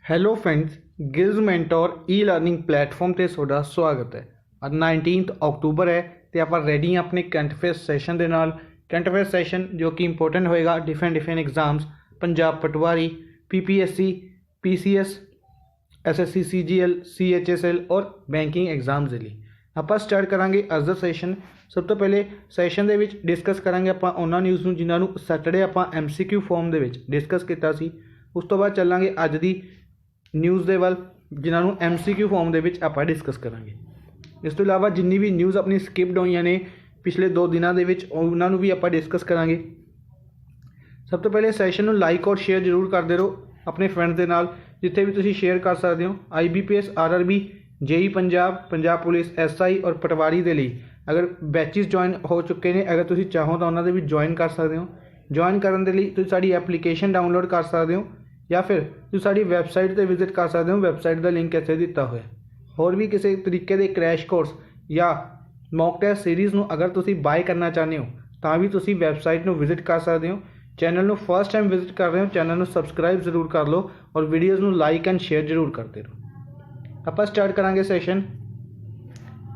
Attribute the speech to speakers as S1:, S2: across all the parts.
S1: Hello friends, ਗਿਲਜ਼ mentor ਈ learning platform ਤੇ ਤੁਹਾਡਾ ਸਵਾਗਤ ਹੈ। ਅੱਜ 19 ਅਕਤੂਬਰ ਹੈ ਤੇ ਆਪਾਂ ਰੈਡੀ ਹਾਂ ਆਪਣੇ ਕਰੰਟ ਅਫੇਅਰਸ ਸੈਸ਼ਨ ਦੇ ਨਾਲ। ਕਰੰਟ ਅਫੇਅਰਸ ਸੈਸ਼ਨ ਜੋ ਕਿ ਇੰਪੋਰਟੈਂਟ ਹੋਏਗਾ ਡਿਫਰੈਂਟ ਐਗਜ਼ਾਮਸ, ਪੰਜਾਬ ਪਟਵਾਰੀ, PPSC, PCS, SSC, CGL, CHSL ਔਰ ਬੈਂਕਿੰਗ ਐਗਜ਼ਾਮਸ ਦੇ ਲਈ ਆਪਾਂ ਸਟਾਰਟ ਕਰਾਂਗੇ ਅੱਜ ਦਾ ਸੈਸ਼ਨ। ਸਭ ਤੋਂ ਪਹਿਲੇ ਸੈਸ਼ਨ ਦੇ ਵਿੱਚ ਡਿਸਕਸ ਕਰਾਂਗੇ ਆਪਾਂ ਉਹਨਾਂ ਨਿਊਜ਼ ਨੂੰ ਜਿਨ੍ਹਾਂ ਨੂੰ ਸੈਟਰਡੇ ਆਪਾਂ MCQ ਫਾਰਮ ਦੇ ਵਿੱਚ ਡਿਸਕਸ ਕੀਤਾ ਸੀ। ਉਸ ਤੋਂ ਬਾਅਦ ਚੱਲਾਂਗੇ ਅੱਜ ਦੀ ਨਿਊਜ਼ ਦੇ ਵੱਲ ਜਿਨ੍ਹਾਂ ਨੂੰ MCQ ਫਾਰਮ ਦੇ ਵਿੱਚ ਆਪਾਂ ਡਿਸਕਸ ਕਰਾਂਗੇ। ਇਸ ਤੋਂ ਇਲਾਵਾ ਜਿੰਨੀ ਵੀ ਨਿਊਜ਼ ਆਪਣੀ ਸਕਿਪਡ ਹੋਈਆਂ ਨੇ ਪਿਛਲੇ 2 ਦਿਨਾਂ ਦੇ ਵਿੱਚ ਉਹਨਾਂ ਨੂੰ ਵੀ ਆਪਾਂ ਡਿਸਕਸ ਕਰਾਂਗੇ। ਸਭ ਤੋਂ ਪਹਿਲੇ ਸੈਸ਼ਨ ਨੂੰ ਲਾਈਕ ਔਰ ਸ਼ੇਅਰ ਜ਼ਰੂਰ ਕਰਦੇ ਰਹੋ ਆਪਣੇ ਫਰੈਂਡਸ ਦੇ ਨਾਲ, ਜਿੱਥੇ ਵੀ ਤੁਸੀਂ ਸ਼ੇਅਰ ਕਰ ਸਕਦੇ ਹੋ। IBPS, RRB, JEE Punjab, Punjab police, SI ਔਰ ਪਟਵਾਰੀ ਦੇ ਲਈ ਅਗਰ ਬੈਚਿਸ ਜੁਆਇਨ ਹੋ ਚੁੱਕੇ ਨੇ, ਅਗਰ ਤੁਸੀਂ ਚਾਹੋ ਤਾਂ ਉਹਨਾਂ ਦੇ ਵੀ ਜੁਆਇਨ ਕਰ ਸਕਦੇ ਹੋ। ਜੁਆਇਨ ਕਰਨ ਦੇ ਲਈ ਤੁਸੀਂ ਸਾਡੀ ਐਪਲੀਕੇਸ਼ਨ ਡਾਊਨਲੋਡ ਕਰ ਸਕਦੇ ਹੋ ਜਾਂ ਫਿਰ ਤੁਸੀਂ ਸਾਡੀ ਵੈਬਸਾਈਟ 'ਤੇ ਵਿਜ਼ਿਟ ਕਰ ਸਕਦੇ ਹੋ। ਵੈਬਸਾਈਟ ਦਾ ਲਿੰਕ ਇੱਥੇ ਦਿੱਤਾ ਹੋਇਆ। ਹੋਰ ਵੀ ਕਿਸੇ ਤਰੀਕੇ ਦੇ ਕ੍ਰੈਸ਼ ਕੋਰਸ ਜਾਂ ਮੌਕ ਟੈਸਟ ਸੀਰੀਜ਼ ਨੂੰ ਅਗਰ ਤੁਸੀਂ ਬਾਏ ਕਰਨਾ ਚਾਹੁੰਦੇ ਹੋ ਤਾਂ ਵੀ ਤੁਸੀਂ ਵੈਬਸਾਈਟ ਨੂੰ ਵਿਜ਼ਿਟ ਕਰ ਸਕਦੇ ਹੋ। ਚੈਨਲ ਨੂੰ ਫਸਟ ਟਾਈਮ ਵਿਜ਼ਿਟ ਕਰ ਰਹੇ ਹੋ, ਚੈਨਲ ਨੂੰ ਸਬਸਕ੍ਰਾਈਬ ਜ਼ਰੂਰ ਕਰ ਲਓ ਔਰ ਵੀਡੀਓਜ਼ ਨੂੰ ਲਾਈਕ ਐਂਡ ਸ਼ੇਅਰ ਜ਼ਰੂਰ ਕਰਦੇ ਰਹੋ। ਆਪਾਂ ਸਟਾਰਟ ਕਰਾਂਗੇ ਸੈਸ਼ਨ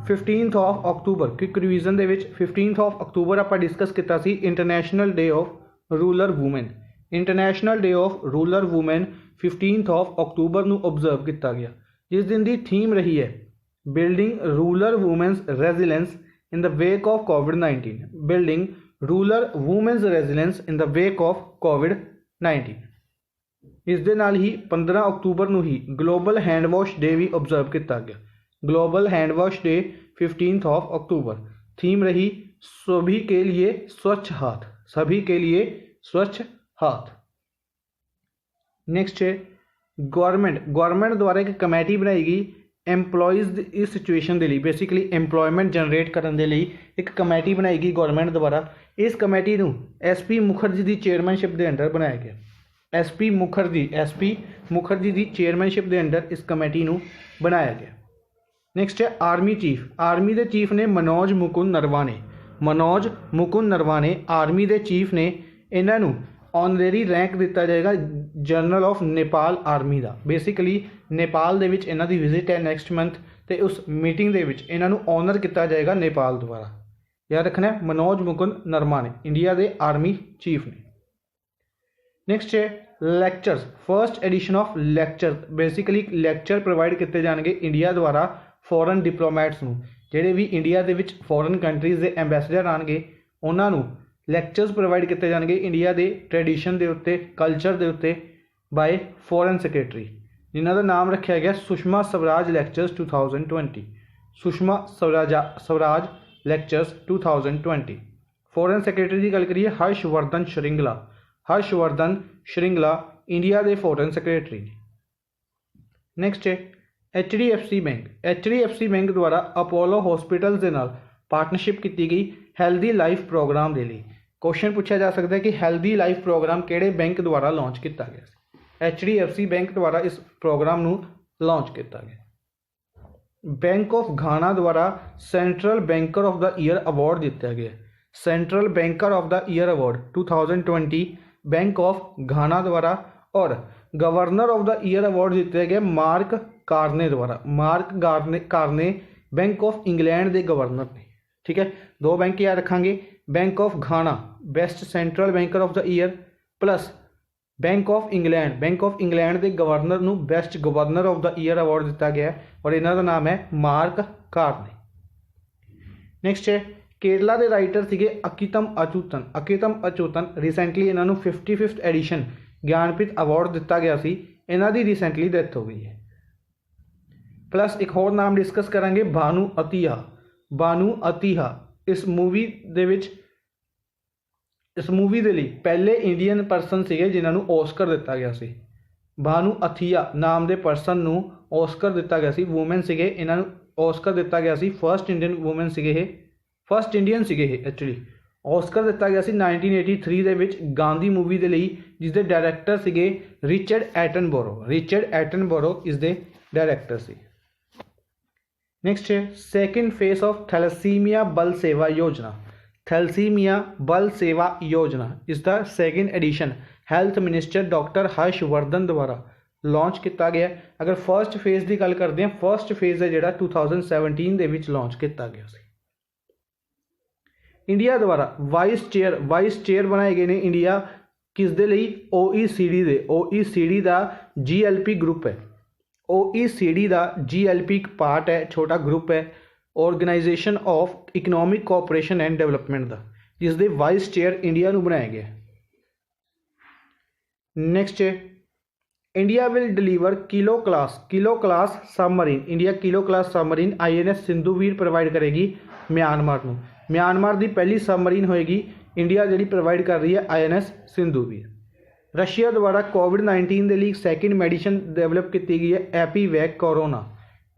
S1: 15 ਅਕਤੂਬਰ। ਕਿਕ ਰਿਵੀਜ਼ਨ ਦੇ ਵਿੱਚ 15 ਅਕਤੂਬਰ ਆਪਾਂ ਡਿਸਕਸ ਕੀਤਾ ਸੀ international day of rural women. International day of rural women 15 ਅਕਤੂਬਰ ਨੂੰ ਓਬਜ਼ਰਵ ਕੀਤਾ ਗਿਆ। ਇਸ ਦਿਨ ਦੀ ਥੀਮ ਰਹੀ ਹੈ building rural women's resilience in the wake of COVID-19। Building rural women's resilience in the wake of COVID-19। ਇਸ ਦੇ ਨਾਲ ਹੀ 15 ਅਕਤੂਬਰ ਨੂੰ ਹੀ ਗਲੋਬਲ ਹੈਂਡ ਵਾਸ਼ ਡੇ ਵੀ ਓਬਜ਼ਰਵ ਕੀਤਾ ਗਿਆ। ग्लोबल हैंड वॉश डे 15 अक्टूबर। थीम रही सभी के लिए स्वच्छ हाथ, सभी के लिए स्वच्छ हाथ। नेक्स्ट है गवर्नमेंट द्वारा एक कमेटी बनाई गई एम्पलॉयज़ इस सिचुएशन के लिए, बेसिकली एम्पलॉयमेंट जनरेट करने के लिए एक कमेटी बनाई गई गवर्नमेंट द्वारा। इस कमेटी को SP मुखर्जी की चेयरमैनशिप के अंडर बनाया गया। SP मुखर्जी की चेयरमैनशिप के अंडर इस कमेटी को बनाया गया। नेक्स्ट है आर्मी चीफ। आर्मी के चीफ ने मनोज मुकुंद नरवाने आर्मी के चीफ ने इन्हों ऑनरेरी रैंक दिता जाएगा जनरल ऑफ नेपाल आर्मी का। बेसिकली नेपाल दे विच इन्हां दी विजिट है नैक्सट मंथ, तो उस मीटिंग दे विच इन्हां नूं ऑनर किया जाएगा नेपाल द्वारा। याद रखना है मनोज मुकुंद नरवाने इंडिया के आर्मी चीफ ने। नैक्सट है lectures, first edition of lecture. Basically lecture provide किए जाएंगे इंडिया द्वारा फॉरन डिप्लोमैट्स नूं, जिहड़े भी इंडिया दे विच फॉरन कंट्रीज़ के एंबेसडर आएंगे उन्होंने लैक्चर्स प्रोवाइड किए जाएंगे इंडिया के ट्रेडिशन के उत्ते, कल्चर के उत्ते बाय फॉरन सैक्रटरी, जिन्हों का नाम रखा गया सुषमा स्वराज लैक्चर्स 2020। सुषमा स्वराज लैक्चर्स 2020। फॉरन सैक्रटरी की गल करिए हर्षवर्धन श्रिंगला इंडिया के फॉरन सैक्रटरी। नैक्सट है HDFC बैंक द्वारा अपोलो हॉस्पिटल के नाल पार्टनरशिप की गई हैल्दी लाइफ प्रोग्राम के लिए। क्वेश्चन पूछा जा सकता है कि हैल्दी लाइफ प्रोग्राम किहड़े बैंक द्वारा लॉन्च किया गया। HDFC बैंक द्वारा इस प्रोग्राम को लॉन्च किया गया। बैंक ऑफ घाना द्वारा central banker of the year award दिता गया। Central banker of the year award 2020 Bank of Ghana द्वारा, और governor of the year award दिते गए मार्क कार्ने द्वारा। कार्ने बैंक ऑफ इंग्लैंड के गवर्नर ने। ठीक है, 2 बैंक याद रखांगे, Bank of Ghana best central banker of the year plus Bank of England के गवर्नर को best governor of the year award दिता गया और इन्हों का नाम है मार्क कार्ने। नैक्सट है केरला के राइटर थे अकितम अचूतन। रिसेंटली इन्हों 55th एडिशन ज्ञानपीठ अवार्ड दिता गया सी, इन्हों की रिसेंटली डेथ हो गई है। प्लस एक होर नाम डिस्कस करांगे भानु अतिहा। इस मूवी के लिए पहले इंडियन परसन से जिन्होंने ऑस्कर दिता गया सी। भानु अथिया नाम के परसन को ऑस्कर दिता गया सी, वूमेन से इन्होंने ऑस्कर दिता गया सी। फर्स्ट इंडियन वूमेन से फर्स्ट इंडियन से एक्चुअली ऑस्कर दिता गया सी 1983 ਦੇ ਵਿੱਚ गांधी मूवी के लिए, जिसके डायरैक्टर से रिचर्ड एटनबरो इस दे डायरैक्टर से। नैक्सट है second phase of thalassemia Bal Sewa Yojana. इसका second edition health minister doctor Harshvardhan द्वारा ਲਾਂਚ ਕੀਤਾ ਗਿਆ। ਅਗਰ ਫਰਸਟ ਫੇਜ਼ ਦੀ ਗੱਲ ਕਰਦੇ ਹਾਂ, ਫਰਸਟ ਫੇਜ਼ ਹੈ ਜਿਹੜਾ 2017 ਦੇ ਵਿੱਚ ਲਾਂਚ ਕੀਤਾ ਗਿਆ ਸੀ। ਇੰਡੀਆ ਦੁਆਰਾ ਵਾਈਸ ਚੇਅਰ ਬਣਾਏ ਗਏ ਨੇ ਇੰਡੀਆ ਕਿਸ ਦੇ ਲਈ? OECD ਦੇ। OECD ਦਾ GLP ਗਰੁੱਪ ਹੈ। OECD ਦਾ GLP ਇੱਕ ਪਾਰਟ ਹੈ, ਛੋਟਾ ਗਰੁੱਪ ਹੈ, organisation of economic cooperation and development ਦਾ, ਜਿਸ ਦੇ ਵਾਈਸ ਚੇਅਰ ਇੰਡੀਆ ਨੂੰ ਬਣਾਇਆ ਗਿਆ। ਨੈਕਸਟ ਹੈ India will deliver kilo class submarine. India kilo class submarine INS Sindhuvir provide ਕਰੇਗੀ ਮਿਆਂਮਾਰ ਨੂੰ। ਮਿਆਂਮਾਰ ਦੀ ਪਹਿਲੀ ਸਬਮਰੀਨ ਹੋਏਗੀ ਇੰਡੀਆ ਜਿਹੜੀ ਪ੍ਰੋਵਾਈਡ ਕਰ ਰਹੀ ਹੈ INS ਸਿੰਧੂਵੀਰ। ਰਸ਼ੀਆ ਦੁਆਰਾ COVID-19 ਦੇ ਲਈ ਸੈਕਿੰਡ ਮੈਡੀਸਨ ਡਿਵੈਲਪ ਕੀਤੀ ਗਈ ਹੈ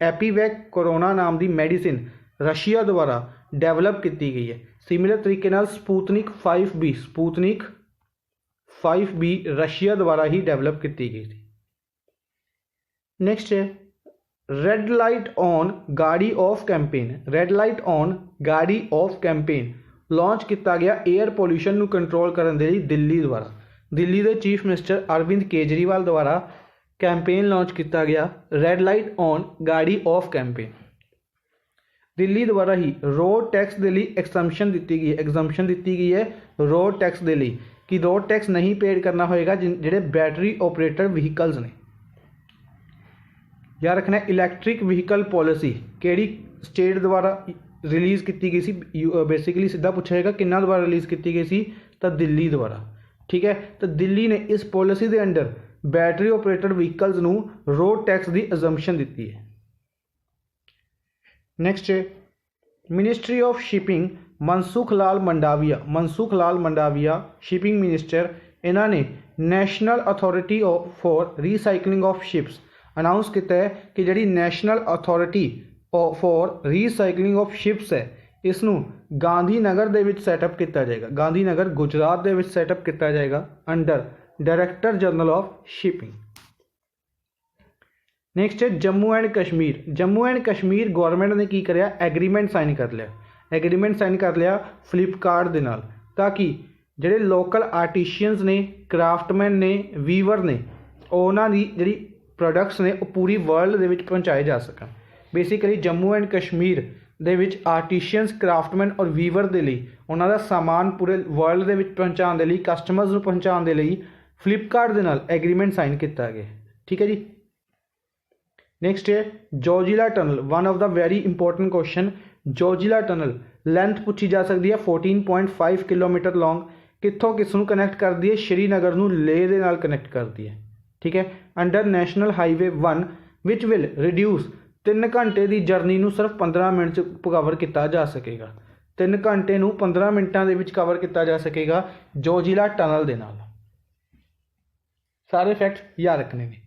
S1: ਐਪੀਵੈਕ ਕੋਰੋਨਾ ਨਾਮ ਦੀ ਮੈਡੀਸਿਨ ਰਸ਼ੀਆ ਦੁਆਰਾ ਡਿਵੈਲਪ ਕੀਤੀ ਗਈ ਹੈ। ਸਿਮਿਲਰ ਤਰੀਕੇ ਨਾਲ ਸਪੂਤਨਿਕ 5B ਰਸ਼ੀਆ ਦੁਆਰਾ ਹੀ ਡਿਵੈਲਪ ਕੀਤੀ ਗਈ ਸੀ। ਨੈਕਸਟ ਹੈ ਰੈੱਡ ਲਾਈਟ ਔਨ ਗਾੜੀ ਆਫ ਕੈਂਪੇਨ ਲਾਂਚ ਕੀਤਾ ਗਿਆ ਏਅਰ ਪੋਲਿਊਸ਼ਨ ਨੂੰ ਕੰਟਰੋਲ ਕਰਨ ਦੇ ਲਈ ਦਿੱਲੀ ਦੁਆਰਾ। ਦਿੱਲੀ ਦੇ ਚੀਫ ਮਿਨਿਸਟਰ ਅਰਵਿੰਦ ਕੇਜਰੀਵਾਲ ਦੁਆਰਾ ਕੈਂਪੇਨ ਲਾਂਚ ਕੀਤਾ ਗਿਆ ਰੈੱਡ ਲਾਈਟ ਔਨ ਗਾੜੀ ਆਫ ਕੈਂਪੇਨ। ਦਿੱਲੀ ਦੁਆਰਾ ਹੀ ਰੋਡ ਟੈਕਸ ਦੇ ਲਈ ਐਗਜ਼ੰਪਸ਼ਨ ਦਿੱਤੀ ਗਈ ਹੈ ਰੋਡ ਟੈਕਸ ਦੇ ਲਈ ਕਿ ਰੋਡ ਟੈਕਸ ਨਹੀਂ ਪੇਡ ਕਰਨਾ ਹੋਏਗਾ ਜਿਹੜੇ ਬੈਟਰੀ ਆਪਰੇਟਡ ਵਹੀਕਲਸ ਨੇ। ਯਾਦ ਰੱਖਣਾ ਇਲੈਕਟ੍ਰਿਕ ਵਹੀਕਲ ਪੋਲਿਸੀ ਕਿਹੜੀ ਸਟੇਟ ਦੁਆਰਾ ਰਿਲੀਜ਼ ਕੀਤੀ ਗਈ ਸੀ? ਬੇਸਿਕਲੀ ਸਿੱਧਾ ਪੁੱਛਿਆ ਜਾਏਗਾ ਕਿੰਨਾ ਦੁਆਰਾ ਰਿਲੀਜ਼ ਕੀਤੀ ਗਈ ਸੀ? ਤਾਂ ਦਿੱਲੀ ਦੁਆਰਾ। ਠੀਕ ਹੈ, ਤਾਂ ਦਿੱਲੀ ਨੇ ਇਸ ਪੋਲਿਸੀ ਦੇ ਅੰਡਰ ਬੈਟਰੀ ਆਪਰੇਟਡ ਵਹੀਕਲਸ ਨੂੰ ਰੋਡ ਟੈਕਸ ਦੀ ਅਜ਼ੰਪਸ਼ਨ ਦਿੱਤੀ ਹੈ। ਨੈਕਸਟ ਹੈ ministry of shipping Mansukh Lal Mandaviya shipping minister, ਇਹਨਾਂ ਨੇ national authority for recycling of ships announce ਕੀਤਾ ਹੈ ਕਿ ਜਿਹੜੀ national authority for recycling of ships ਹੈ ਇਸ ਨੂੰ ਗਾਂਧੀ ਨਗਰ ਦੇ ਵਿੱਚ ਸੈਟਅਪ ਕੀਤਾ ਜਾਏਗਾ। ਗਾਂਧੀ ਨਗਰ ਗੁਜਰਾਤ ਦੇ ਵਿੱਚ ਸੈਟਅਪ ਕੀਤਾ ਜਾਏਗਾ under director general of shipping. Next ਹੈ ਜੰਮੂ ਐਂਡ ਕਸ਼ਮੀਰ ਗੌਰਮੈਂਟ ਨੇ ਕੀ ਕਰਿਆ? ਐਗਰੀਮੈਂਟ ਸਾਈਨ ਕਰ ਲਿਆ ਫਲਿੱਪਕਾਰਟ ਦੇ ਨਾਲ, ਤਾਂ ਕਿ ਜਿਹੜੇ ਲੋਕਲ ਆਰਟੀਸ਼ੀਅਨਸ ਨੇ, ਕਰਾਫਟਮੈਨ ਨੇ, ਵੀਵਰ ਨੇ, ਉਹਨਾਂ ਦੀ ਜਿਹੜੀ ਪ੍ਰੋਡਕਟਸ ਨੇ ਉਹ ਪੂਰੀ ਵਰਲਡ ਦੇ ਵਿੱਚ ਪਹੁੰਚਾਏ ਜਾ ਸਕਣ। ਬੇਸਿਕਲੀ ਜੰਮੂ ਐਂਡ ਕਸ਼ਮੀਰ ਦੇ ਵਿੱਚ ਆਰਟੀਸ਼ੀਅਨਸ, ਕਰਾਫਟਮੈਨ ਔਰ ਵੀਵਰ ਦੇ ਲਈ ਉਹਨਾਂ ਦਾ ਸਾਮਾਨ ਪੂਰੇ ਵਰਲਡ ਦੇ ਵਿੱਚ ਪਹੁੰਚਾਉਣ ਦੇ ਲਈ, ਕਸਟਮਰਸ ਨੂੰ ਪਹੁੰਚਾਉਣ ਦੇ ਲਈ ਫਲਿੱਪਕਾਰਟ ਦੇ ਨਾਲ ਐਗਰੀਮੈਂਟ ਸਾਈਨ ਕੀਤਾ ਗਿਆ। ਠੀਕ ਹੈ ਜੀ। ਨੈਕਸਟ ਹੈ Zojila tunnel, one of the very important question. Zojila tunnel length ਪੁੱਛੀ ਜਾ ਸਕਦੀ ਹੈ 14.5 ਕਿਲੋਮੀਟਰ ਲੌਂਗ। ਕਿੱਥੋਂ ਕਿਸ ਨੂੰ ਕਨੈਕਟ ਕਰਦੀ ਹੈ? ਸ਼੍ਰੀਨਗਰ ਨੂੰ ਲੇਹ ਦੇ ਨਾਲ ਕਨੈਕਟ ਕਰਦੀ ਹੈ। ਠੀਕ ਹੈ, under national highway 1 which will reduce 3 ਘੰਟੇ ਦੀ ਜਰਨੀ ਨੂੰ ਸਿਰਫ 15 ਮਿੰਟ 'ਚ ਕਵਰ ਕੀਤਾ ਜਾ ਸਕੇਗਾ। 3 ਘੰਟੇ ਨੂੰ 15 ਮਿੰਟਾਂ ਦੇ ਵਿੱਚ ਕਵਰ ਕੀਤਾ ਜਾ ਸਕੇਗਾ ਜੋਜੀਲਾ ਟਨਲ ਦੇ ਨਾਲ। ਸਾਰੇ ਫੈਕਟ ਯਾਦ ਰੱਖਣੇ ਨੇ।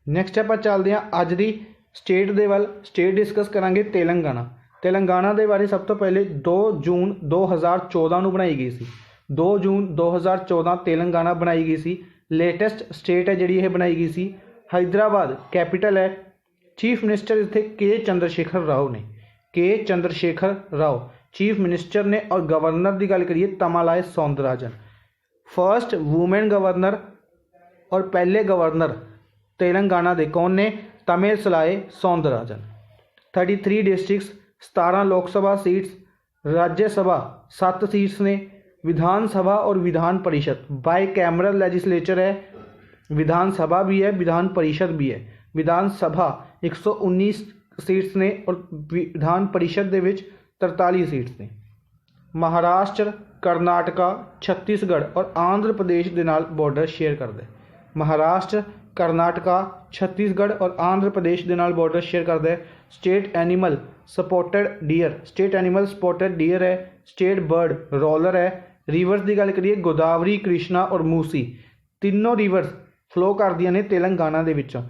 S1: ਨੈਕਸਟ ਆਪਾਂ ਚੱਲਦੇ ਹਾਂ ਅੱਜ ਦੀ ਸਟੇਟ ਦੇ ਵੱਲ। ਸਟੇਟ ਡਿਸਕਸ ਕਰਾਂਗੇ ਤੇਲੰਗਾਨਾ ਦੇ ਬਾਰੇ। ਸਭ ਤੋਂ ਪਹਿਲੇ 2 ਜੂਨ 2014 ਨੂੰ ਬਣਾਈ ਗਈ ਸੀ। 2 ਜੂਨ 2014 ਤੇਲੰਗਾਨਾ ਬਣਾਈ ਗਈ ਸੀ। ਲੇਟੈਸਟ ਸਟੇਟ ਹੈ ਜਿਹੜੀ ਇਹ ਬਣਾਈ ਗਈ ਸੀ। ਹੈਦਰਾਬਾਦ ਕੈਪੀਟਲ ਹੈ। ਚੀਫ ਮਿਨਿਸਟਰ ਇੱਥੇ ਕੇ ਚੰਦਰਸ਼ੇਖਰ ਰਾਓ ਚੀਫ ਮਿਨਿਸਟਰ ਨੇ। ਔਰ ਗਵਰਨਰ ਦੀ ਗੱਲ ਕਰੀਏ ਤਮਾਲਾਏ ਸੌਂਦਰਾਜਨ, ਫਰਸਟ ਵੂਮੈਨ ਗਵਰਨਰ ਔਰ ਪਹਿਲੇ ਗਵਰਨਰ ਤੇਲੰਗਾਨਾ ਦੇ ਕੌਣ ਨੇ? ਤਮਿਲਸਲਾਏ ਸੌਂਦਰਾਜਨ। 33 ਡਿਸਟ੍ਰਿਕਟਸ, 17 ਲੋਕ ਸਭਾ ਸੀਟਸ, राज्य सभा 7 सीट्स ने, विधानसभा और Vidhan Parishad by cameral legislature है। विधानसभा भी है, विधान परिषद भी है। विधानसभा 119 सीट्स ने और विधान परिषद ਦੇ ਵਿੱਚ 43 सीट्स ने। महाराष्ट्र, करनाटका, छत्तीसगढ़ और आंध्र प्रदेश ਦੇ ਨਾਲ बॉर्डर शेयर करता है। महाराष्ट्र, करनाटका, छत्तीसगढ़ और आंध्र प्रदेश ਦੇ ਨਾਲ बॉर्डर शेयर करता है। स्टेट एनिमल स्पॉटेड डियर है। स्टेट बर्ड रोलर है। रिवर्स की गल करिए गोदावरी, कृष्णा और मूसी तीनों रिवर्स फ्लो करदियां ने तेलंगाना दे विचों।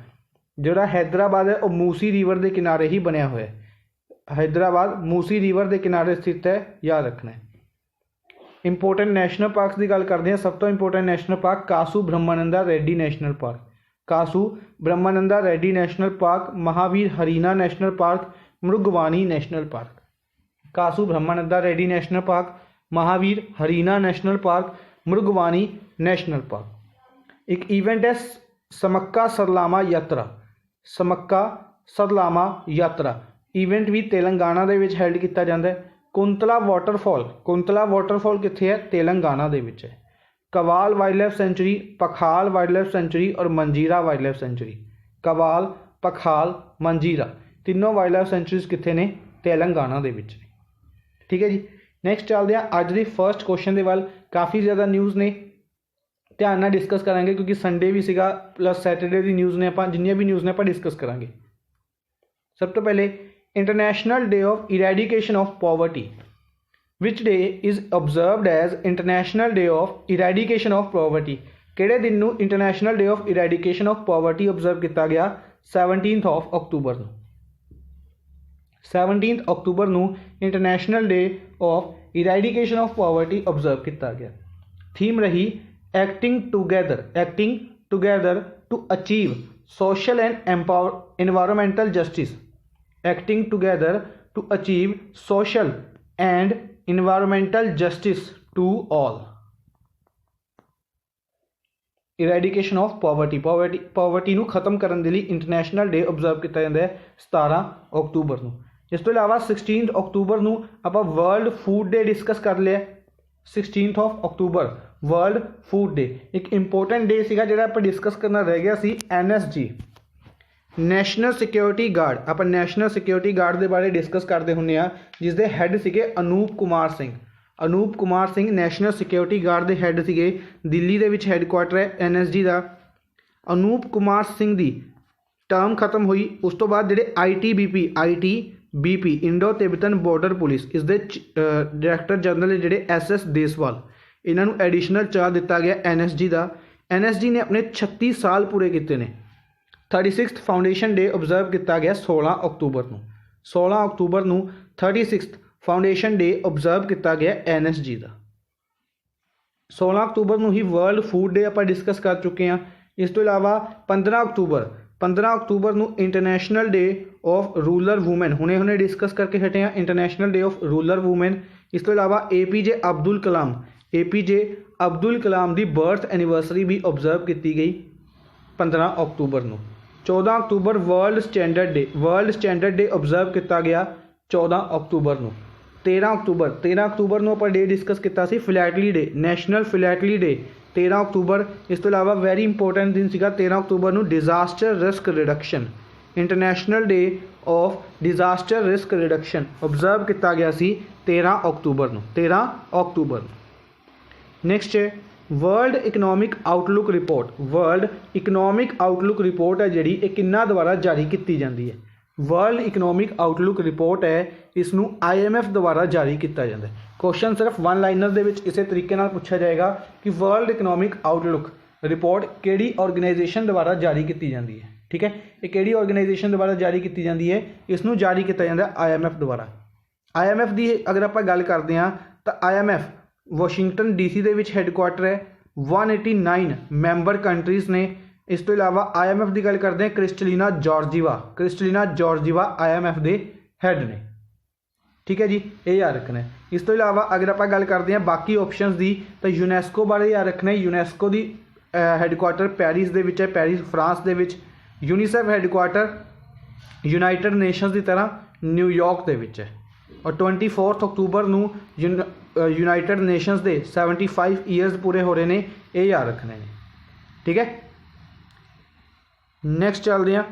S1: जिहड़ा हैदराबाद है वह मूसी रिवर के किनारे ही बनया हुआ है। हैदराबाद मूसी रिवर के किनारे स्थित है, याद रखना है। इंपोर्टेंट नैशनल पार्क की गल करते हैं। सब तो important national park Kasu Brahmananda Reddy national park, Kasu Brahmananda Reddy national park, Mahavir Harina national park, Mrugavani national park. Kasu Brahmananda Reddy national park, Mahavir Harina national park, Mrugavani national park. एक इवेंट है ਸਮੱਕਾ ਸਰਲਾਮਾ ਯਾਤਰਾ, ਸਮੱਕਾ ਸਰਲਾਮਾ ਯਾਤਰਾ ਈਵੈਂਟ ਵੀ ਤੇਲੰਗਾਨਾ ਦੇ ਵਿੱਚ ਹੈਲਡ ਕੀਤਾ ਜਾਂਦਾ ਹੈ। ਕੁੰਤਲਾ ਵਾਟਰਫਾਲ ਕਿੱਥੇ ਹੈ? ਤੇਲੰਗਾਨਾ ਦੇ ਵਿੱਚ ਹੈ। Kawal wild life sanctuary, Pakhal wild life sanctuary और Manjira wild life sanctuary, Kawal, Pakhal, Manjira तीनों वाइल्ड लाइफ सेंचुरीज कितने ने? तेलंगाना दे विच ने। ठीक है जी, नैक्सट चलते हैं अज के फर्स्ट क्वेश्चन के वाल। काफ़ी ज़्यादा न्यूज़ ने, ध्यान नाल डिस्कस करांगे क्योंकि संडे भी सीगा प्लस सैटरडे की न्यूज़ ने, आपां जिन्नियां भी न्यूज़ ने आपां डिस्कस करांगे। सब तो पहले international day of eradication of poverty, which day is observed as international day of eradication of poverty. किहड़े दिन नूं international day of eradication of poverty observe किया गया? 17 अक्तूबर नूं। 17 अक्तूबर नूं international day of eradication of poverty observe किया गया। थीम रही acting together to achieve social and environmental justice, acting together to achieve social and environmental justice to all. Eradication of poverty नूं खत्म करने के लिए इंटरनेशनल डे ऑब्जर्व किया जाता है 17 अक्तूबर नूं। इस तो इलावा 16 अक्तूबर नूं आपां वर्ल्ड फूड डे डिस्कस कर लिया। 16 अक्तूबर वर्ल्ड फूड डे एक इंपोर्टेंट डे सीगा जिहड़ा आपां डिस्कस करना रह गया सी। NSG नैशनल सिक्योरिटी गार्ड, आप नैशनल सिक्योरिटी गार्ड के बारे डिस्कस करते होंगे आ, जिसके हैड सीगे Anoop Kumar Singh national security guard के हैड सीगे। दिल्ली के विच हैडकुआटर है NSG का। अनूप कुमार सिंह की टर्म खत्म हुई, उस तो बाद जिहड़े ITBP Indo Tibetan border police इसके डायरैक्टर जनरल जिहड़े SS देसवाल, इन्हां नूं एडिशनल चार्ज दिता गया NSG का। NSG ने अपने 36 साल पूरे किए ने। 36th फाउंडेशन डे ऑब्जर्व किया गया 16 अक्तूबर नूं। 16 अक्तूबर नूं 36th फाउंडेशन डे ऑब्जर्व किया गया NSG का। 16 अक्तूबर नूं ही वर्ल्ड फूड डे आपां डिस्कस कर चुके हैं। इस तो इलावा 15 अक्तूबर नूं international day of rural women, हुणे डिस्कस करके हटे हैं international day of rural women. इस तो इलावा APJ अब्दुल कलाम की बर्थ एनिवर्सरी भी ऑब्जर्व की गई 15 अक्तूबर नूं। 14 October world standard day observe किया गया 14 अक्तूबर नूं। 13 अक्तूबर नूं आपां डे डिस्कस किया सी philately day, national philately day 13 अक्तूबर। इस तो इलावा वैरी इंपोर्टेंट दिन सीगा 13 अक्तूबर नूं disaster risk reduction, international day of disaster risk reduction observe किया गया सी 13 अक्तूबर नूं। 13 अक्तूबर। नैक्सट है वर्ल्ड इकनॉमिक आउटलुक रिपोर्ट है जिहड़ी ये किन्ना द्वारा जारी की जाती है? वर्ल्ड इकनॉमिक आउटलुक रिपोर्ट है, इसनूं IMF द्वारा जारी किया जाता है। क्वेश्चन सिर्फ वन लाइनर दे विच इसे तरीके नाल पूछा जाएगा कि वर्ल्ड इकनॉमिक आउटलुक रिपोर्ट किहड़ी ऑर्गेनाइजेशन द्वारा जारी की जाती है। ठीक है, ये किहड़ी ऑर्गेनाइजेशन द्वारा जारी की जाती है? इसनूं जारी किया जाता है IMF द्वारा। IMF की अगर आप गल करते हैं तो IMF वाशिंगटन DC के हैडकुआटर है। 189 मैंबर कंट्रीज़ ने। इस तो इलावा IMF की गल करते हैं क्रिस्टलिना जॉर्जीवा IMF के हैड ने। ठीक है जी, ये याद रखना है। इस तो इलावा अगर आप गल करते हैं बाकी ऑप्शंस की तो यूनैस्को बारे याद रखना है। यूनैस्को की हैडकुआटर पैरिस के विच है, पैरिस फ्रांस के विच। यूनीसेफ हैडकुआटर यूनाइटेड नेशनस की तरह न्यूयॉर्क के विच है। और 24 अक्तूबर नूं यूनाइटेड नेशनस के 75 ईयर्स पूरे हो रहे हैं, ये याद रखने ने। ठीक है, नैक्सट चलते हैं।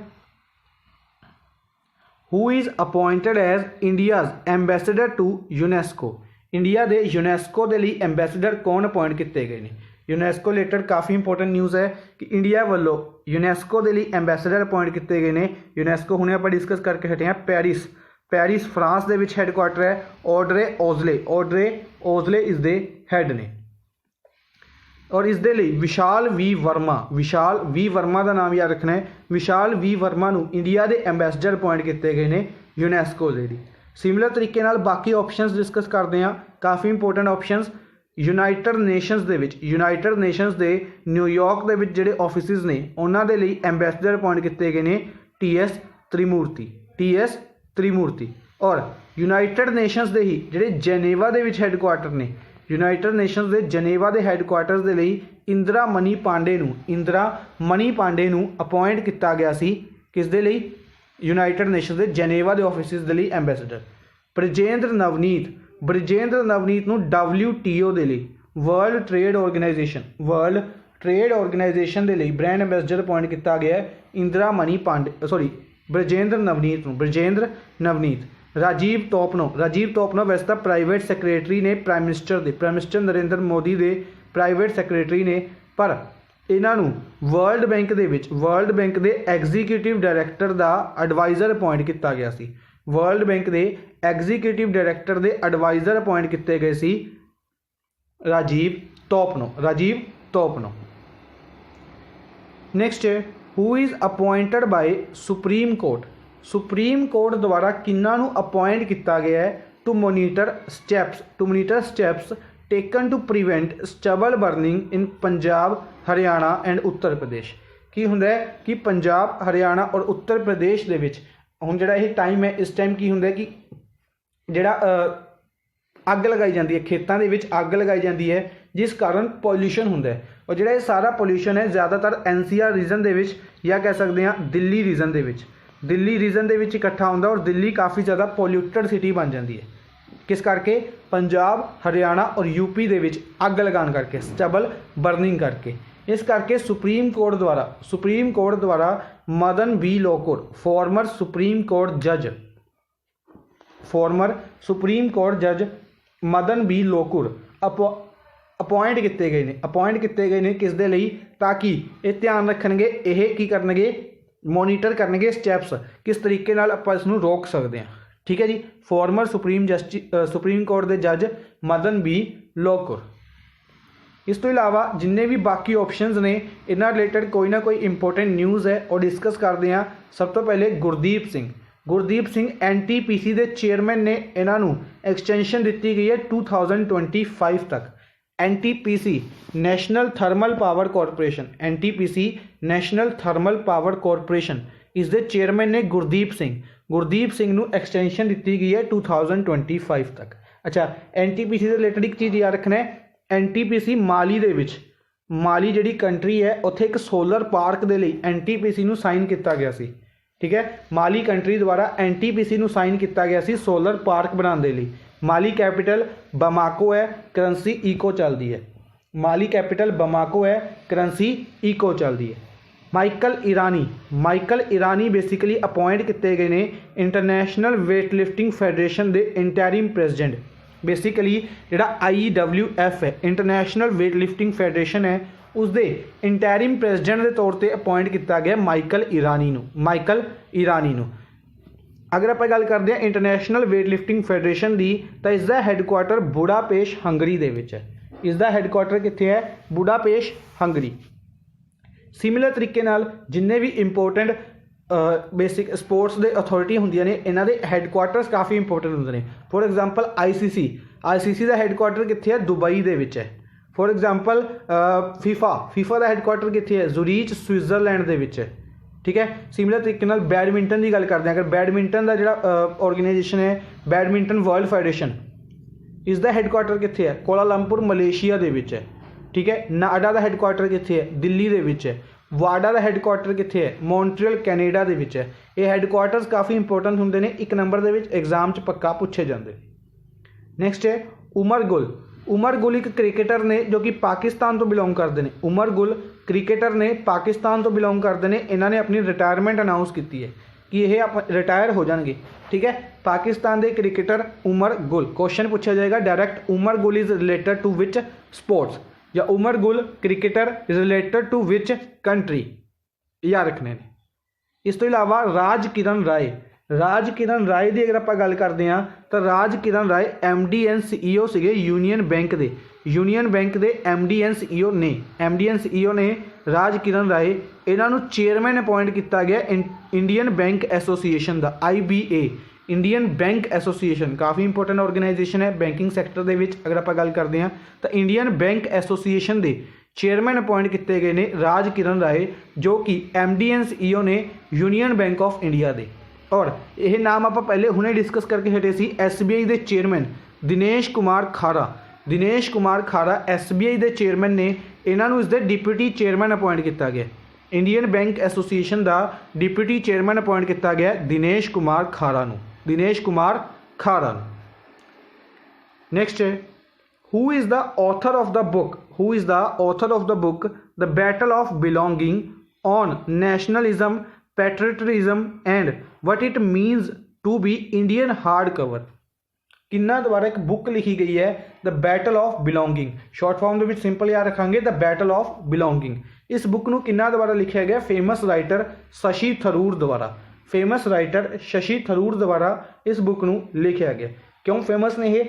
S1: Who is appointed as India's ambassador to UNESCO, India के यूनैस्को के लिए एंबेसडर कौन अपॉइंट किए गए हैं? यूनैस्को रिलेटेड काफ़ी इंपोर्टेंट न्यूज़ है कि इंडिया वालों यूनैस्को के लिए एंबेसडर अपॉइंट किए गए हैं। यूनैस्को हुणे आप डिस्कस करके हटे हैं पैरिस फ्रांस के विच हैडकुआटर है। ऑड्रे ओजले इस दे हैड ने। और इस दे लिए विशाल वी वर्मा का नाम याद रखना है। विशाल वी वर्मा नूं इंडिया के एंबेसडर अपॉइंट किए गए हैं यूनैस्को के लिए। सिमिलर तरीके नाल बाकी ऑप्शनस डिस्कस करते हैं, काफ़ी इंपोर्टेंट ऑप्शनस। यूनाइटेड नेशनस के न्यूयॉर्क के विच जिहड़े ऑफिसिस ने उन्हां दे लई एंबेसडर अपॉइंट किए गए हैं TS त्रिमूर्ति। और यूनाइटेड नेशनस के ही जिहड़े जेनेवा के विच हैडकुआटर ने, यूनाइटेड नेशनस के जेनेवा के हैडकुआटर्स के लिए इंदिरा मनी पांडे नूं अपॉइंट किया गया सी किस दे लई यूनाइटेड नेशनस के जेनेवा के ऑफिसिस के लिए एंबेसडर। ब्रजेंद्र नवनीत नूं WTO के लिए वर्ल्ड ट्रेड ऑर्गेनाइजेशन के लिए ब्रांड एंबेसडर अपॉइंट किया गया है ब्रजेंद्र नवनीत। राजीव तोपनो वैसे तो प्राइवेट सैक्रटरी ने प्राइम मिनिस्टर नरेंद्र मोदी के प्राइवेट सैक्रटरी ने, पर इन्हों वर्ल्ड बैंक के एग्जीक्यूटिव डायरैक्टर का एडवाइज़र अपॉइंट किया गया सी। वर्ल्ड बैंक के एग्जीक्यूटिव डायरैक्टर के एडवाइज़र अपॉइंट किए गए सी राजीव तोपनो। नेक्स्ट है who is appointed by supreme court द्वारा किन्हों अपॉइंट किया गया है to monitor steps taken to prevent stubble burning in Punjab Haryana and Uttar Pradesh. की हुंदा है कि पंजाब हरियाणा और उत्तर प्रदेश दे विच हुण जिहड़ा ये टाइम है, इस टाइम की हुंदा है कि जिहड़ा अग लगाई जाती है, खेतों के विच अग लगाई जाती है, जिस कारण पॉल्यूशन हुंदा है। और जिहड़ा ये सारा पॉल्यूशन है ज़्यादातर NCR रीजन दे विच या कह सकते हैं दिल्ली रीजन दे विच इकट्ठा हुंदा और दिल्ली काफ़ी ज़्यादा पॉल्यूटेड सिटी बन जाती है। किस करके? पंजाब हरियाणा और UP दे विच अग लगान करके, स्टबल बर्निंग करके। इस करके सुप्रीम कोर्ट द्वारा Madan B Lokur former supreme court जज मदन बी लोकुर अपॉइंट किए गए ने किस दे लई, ताकि ये ध्यान रखणगे, यह की करनगे मोनीटर करनगे स्टैप्स किस तरीके नाल आपां इसनूं रोक सकते हैं। ठीक है जी। फॉर्मर सुप्रीम कोर्ट के जज मदन बी लोकुर। इस तो इलावा जिन्ने भी बाकी ऑप्शंस ने इन्हां रिलेटेड कोई ना कोई इंपोर्टेंट न्यूज़ है और डिस्कस करते हैं। सब तो पहले गुरदीप सिंह NTPC के चेयरमैन ने, इन्हों एक्सटेंशन दी गई है 2025 तक। NTPC national thermal power corporation इसके चेयरमैन ने गुरदीप सिंह नूं एक्सटेंशन दी गई है 2025 तक। अच्छा, NTPC से रिलेटेड एक चीज़ याद रखना है, NTPC माली जी कंट्री है, उत्थे एक सोलर पार्क के लिए NTPC नूं साइन किया गया सी। ठीक है, माली कंट्री द्वारा NTPC नूं साइन किया गया सी सोलर पार्क बनाने के लिए। माली कैपिटल बमाको है, करंसी इको चलती है। माली कैपिटल बमाको है, करंसी इको चलती है। माइकल ईरानी बेसिकली अपॉइंट किए गए ने इंटरनेशनल वेट लिफ्टिंग फैडरेशन के इंटरिम प्रेजिडेंट। बेसिकली जिहड़ा IWF है, इंटरनेशनल वेट लिफ्टिंग फैडरेशन है, उसके इंटरिम प्रेजिडेंट के तौर पर अपॉइंट किया गया माइकल ईरानी नूं। अगर आप गल करते हैं इंटरनेशनल वेट लिफ्टिंग फैडरेशन की, तो इसका हैडकुआटर बुडापेस्ट हंगरी दे विच है। इसका हैडकुआटर कित्थे है? Budapest Hungary. सिमिलर तरीके नाल जिन्ने भी इंपोर्टेंट बेसिक स्पोर्ट्स के अथॉरिटी होंदियां ने, इन्हां दे हैडकुआटर्स काफ़ी इंपोर्टेंट होंदे ने। फॉर एग्जांपल ICC का हैडकुआटर कित्थे है? दुबई दे विच है। फॉर एग्जांपल फीफा का हैडकुआटर कित्थे है? जुरीच स्विट्जरलैंड दे विच है। ठीक है। सिमिलर तरीके नाल बैडमिंटन की गल करते हैं, अगर बैडमिंटन का जिहड़ा ऑर्गेनाइजेशन है बैडमिंटन वर्ल्ड फेडरेशन, इसका हैडकुआटर कित्थे है? कोलालंपुर मलेशिया दे विच है। ठीक है। नाडा का हैडकुआटर कित्थे है? दिल्ली दे विच है। वाडा का हैडकुआटर कित्थे है? मॉन्ट्रियल कैनेडा दे विच है। ये हैडकुआटर्स काफ़ी इंपोर्टेंट होंदे ने, एक नंबर दे विच एग्जाम च पक्का पूछे जाते। नैक्सट है उमर गुल एक क्रिकेटर ने जो कि पाकिस्तान तो बिलोंग करते हैं। उमर गुल क्रिकेटर ने पाकिस्तान तो बिलोंग करते हैं। इन्होंने अपनी रिटायरमेंट अनाउंस की है कि यह रिटायर हो जाएंगे। ठीक है। पाकिस्तान के क्रिकेटर उमर गुल, क्वेश्चन पूछा जाएगा direct, Umar Gul is related to which sports, या Umar Gul cricketer is related to which country, याद रखने ने। इस तो इलावा राज किरण राय की अगर आप गल करते हैं तो राज किरण राय MD एंड CEO से यूनियन बैंक के MD एंड CEO ने राज किरण राय, इन्हों चेयरमैन अपॉइंट किया गया इंडियन बैंक एसोसीएशन का, IBA इंडियन बैंक एसोसीएशन काफ़ी इंपोर्टेंट ऑर्गेनाइजेशन है बैंकिंग सैक्टर के विच। अगर आप गल करते हैं तो इंडियन बैंक एसोसीएशन के चेयरमैन अपॉइंट किए गए ने राज किरण राय, जो कि MD एंड CEO ने यूनियन बैंक ऑफ इंडिया के। और यह नाम आप पहले हुणे डिस्कस करके हटे सी, SBI के चेयरमैन दिनेश कुमार खारा SBI के चेयरमैन ने इन्हां नूं इसदे डिप्टी चेयरमैन अपॉइंट किया गया। इंडियन बैंक एसोसीएशन का डिप्टी चेयरमैन अपॉइंट किया गया दिनेश कुमार खारा नूं, दिनेश कुमार खारा। नेक्स्ट है who is the author of the book, who is the author of the book the battle of belonging on nationalism patriotism and what it means to be Indian hard cover. किन्ना द्वारा एक book लिखी गई है the battle of belonging, short form के simple याद रखांगे the battle of belonging. इस बुक नूं किन्ना द्वारा लिखा गया, फेमस राइटर शशि थरूर द्वारा, फेमस राइटर शशि थरूर द्वारा इस बुक नूं लिखा गया। क्यों फेमस ने ये,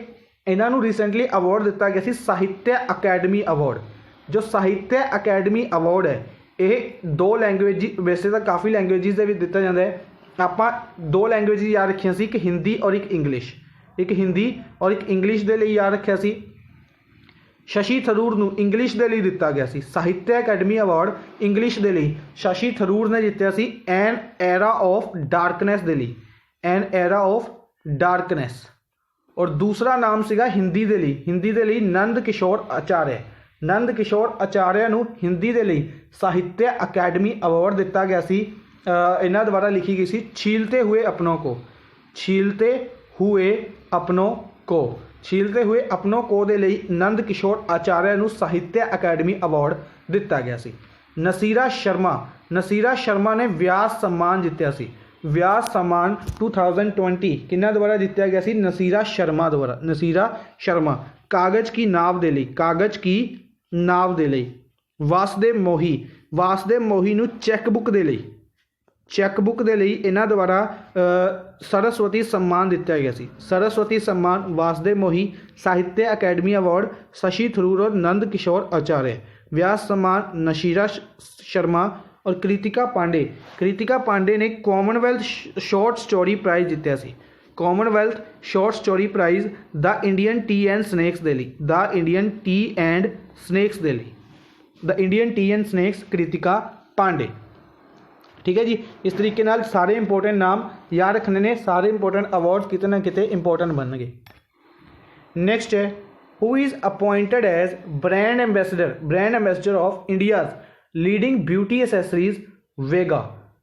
S1: इन्हां नूं रिसेंटली अवार्ड दिता गया सी साहित्य अकैडमी अवार्ड। जो साहित्य अकैडमी अवार्ड है ये 2 लैंगुएज, वैसे तो काफ़ी लैंगुएजिज के दिता जाता है, आपां 2 लैंगुएज याद रखियां सी, एक हिंदी और एक इंग्लिश, एक हिंदी और एक इंग्लिश के लिए याद रखा सी। शशि थरूर नूं इंग्लिश के लिए दिता गया सी साहित्य अकैडमी अवार्ड इंग्लिश के लिए शशि थरूर ने जितया C an era of Darkness के लिए, एन एरा ऑफ डार्कनैस। और दूसरा नाम सीगा हिंदी के लिए, हिंदी के लिए नंद किशोर आचार्य, नंद किशोर आचार्य नूं हिंदी के लिए साहित्य अकैडमी अवार्ड दिता गया सी। इन्हां द्वारा लिखी गई सी छीलते हुए अपनों को, छीलते हुए अपनों को, छीलते हुए अपनों को दे लई नंद किशोर आचार्य नूं साहित्य अकैडमी अवार्ड दिता गया सी। नसीरा शर्मा, नसीरा शर्मा ने व्यास सम्मान जितया सी, व्यास सम्मान 2020 किन्ना द्वारा जितया गया सी, नसीरा शर्मा द्वारा, नसीरा शर्मा। कागज की नाव दे लई, कागज की नाव दे लई वासदेव मोही, वासदेव मोही नूं चैकबुक दे लई, चैकबुक के लिए इन्हां द्वारा सरस्वती सम्मान दिता गया सी, सरस्वती सम्मान वासदेव मोही। साहित्य अकैडमी अवार्ड शशि थरूर और नंद किशोर आचार्य। व्यास सम्मान नसीरा शर्मा। और कृतिका पांडे, कृतिका पांडे ने कॉमनवेल्थ शॉर्ट स्टोरी प्राइज़ जितया सी, commonwealth short story prize the Indian tea and snacks दे लई, the Indian tea and snacks दे लई, the Indian tea and snacks Kritika Pandey. ठीक है जी, इस तरीके नाल सारे इंपोर्टेंट नाम याद रखने ने, सारे इंपोर्टेंट अवार्ड किते ना किते इंपोर्टेंट बन गए। नेक्स्ट है who is appointed as brand ambassador, brand ambassador of India's leading beauty accessories Vega.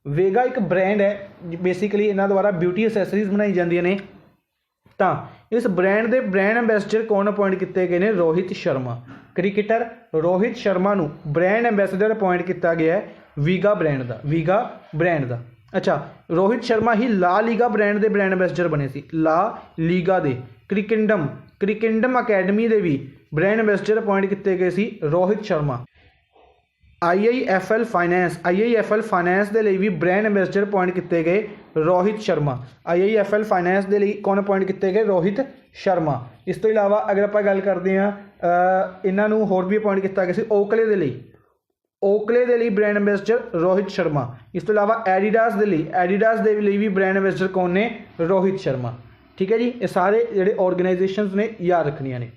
S1: Vega एक ब्रांड है, बेसिकली इन्हां द्वारा ब्यूटी एसैसरीज बनाई जांदियां ने। तो इस ब्रांड के ब्रांड एंबेसडर कौन अपॉइंट किए गए हैं, रोहित शर्मा। क्रिकेटर रोहित शर्मा नूं ब्रांड एंबेसडर अपॉइंट किया गया है वीगा ब्रांड का, वीगा ब्रांड का। अच्छा, रोहित शर्मा ही ला लीगा ब्रांड के ब्रांड एंबेसडर बने सी, ला लीगा दे। क्रिकेंडम, क्रिकेंडम अकैडमी के भी ब्रांड एंबेसडर अपॉइंट किए गए सी Rohit Sharma. IIFL finance, IIFL finance के लिए भी ब्रांड एंबेसडर अपॉइंट किए गए रोहित शर्मा। IIFL फाइनैंस के लिए कौन अपॉइंट किए गए, रोहित शर्मा। इस तो इलावा अगर आप गल करते हैं इन्हों होर भी अपॉइंट किया गया ओकले के लिए, ओकले के लिए ब्रांड एंबेसडर रोहित शर्मा। इस तो इलावा एडिडास के लिए, एडिडास के लिए भी ब्रांड एंबेसडर कौन ने, रोहित शर्मा। ठीक है जी, ये सारे जोड़े ऑर्गेनाइजेशंस ने याद रखनिया ने।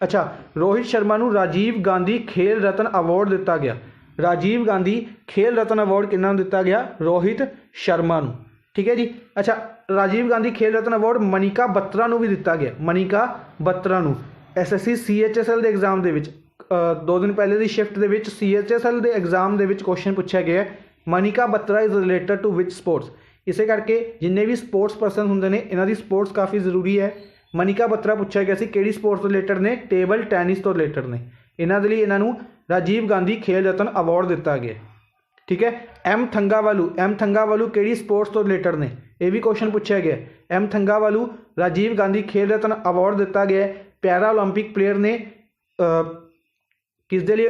S1: अच्छा, रोहित शर्मा नूं राजीव गांधी खेल रत्न अवार्ड दिता गया, राजीव गांधी खेल रत्न अवार्ड किन्ना दिता गया, रोहित शर्मा नूं। ठीक है जी। अच्छा, राजीव गांधी खेल रत्न अवार्ड मनिका बत्रा नूं भी दिता गया, मनिका बत्रा नूं। SSC CHSL के एग्जाम के 2 दिन पहले की शिफ्ट के CHSL के एग्जाम के क्वेश्चन पूछा गया Manika Batra is related to which sports. इसे करके जिन्ने भी स्पोर्ट्स परसन होंगे ने इन्हों की स्पोर्ट्स काफ़ी जरूरी है। मनिका बत्रा पूछा गया कि स्पोर्ट्स तो रिलेटेड ने, टेबल टैनिस तो रिलेटेड ने। इन्हों के लिए इन्हों राजीव गांधी खेल रत्न अवार्ड दिता गया। ठीक है। M थंगावालू किहड़ी स्पोर्ट्स तो रिलेटेड ने, यह भी क्वेश्चन पूछा गया। M थंगावालू राजीव गांधी खेल रत्न अवार्ड दिता गया। पैरा ओलंपिक प्लेयर ने किस दे लिए,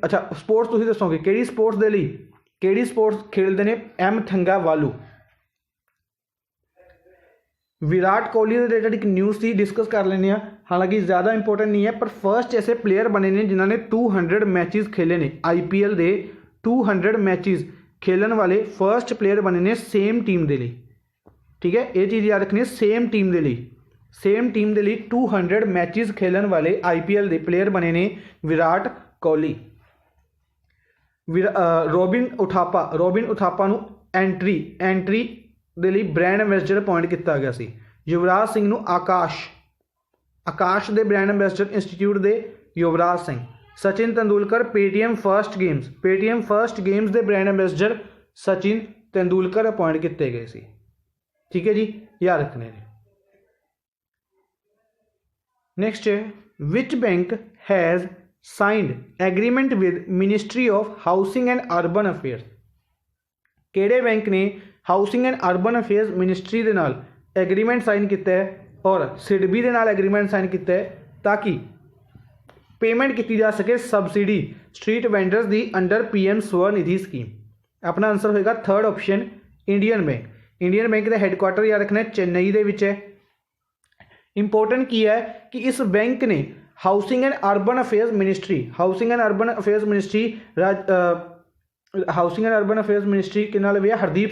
S1: अच्छा स्पोर्ट्स तुसीं दसोगे किहड़ी स्पोर्ट्स दे लिए, किहड़ी स्पोर्ट्स खेलते हैं M थंगावालू। विराट कोहली के रिलेटेड एक न्यूज़ थी, डिस्कस कर लेने, हालांकि ज़्यादा इंपॉर्टेंट नहीं है, पर फर्स्ट ऐसे प्लेयर बने ने जिन्होंने 200 मैचेस खेले ने। IPL के 200 मैचेस खेलने वाले फर्स्ट प्लेयर बने ने सेम टीम के लिए। ठीक है, ये चीज़ याद रखनी है, सेम टीम के लिए, सेम टीम के लिए 200 मैचेस खेलने वाले IPL के प्लेयर बने ने विराट कोहली। रॉबिन उथापा नूं एंट्री के लिए ब्रांड एंबेसडर अपॉइंट किया गया सी। युवराज सिंह नूं आकाश के ब्रांड एंबेसडर इंस्टीट्यूट के Yuvraj Singh. Sachin Tendulkar Paytm first games के brand ambassador Sachin Tendulkar appoint किए गए सी। ठीक है जी, याद रखने ने। नेक्स्ट है which bank has signed agreement with ministry of housing and urban affairs. किहड़े बैंक ने housing and urban affairs ministry दे नाल एग्रीमेंट साइन किया है और सिडबी दे नाल एग्रीमेंट साइन किया है ताकि पेमेंट की जा सके सबसिडी स्ट्रीट वेंडर्स की अंडर PM स्वनिधि स्कीम। अपना आंसर होगा third option Indian bank. Indian bank का हैडकुआटर याद रखना चेन्नई दे विच है। इंपोर्टेंट की है कि इस बैंक ने housing and urban affairs ministry के नाल लवे हरदीप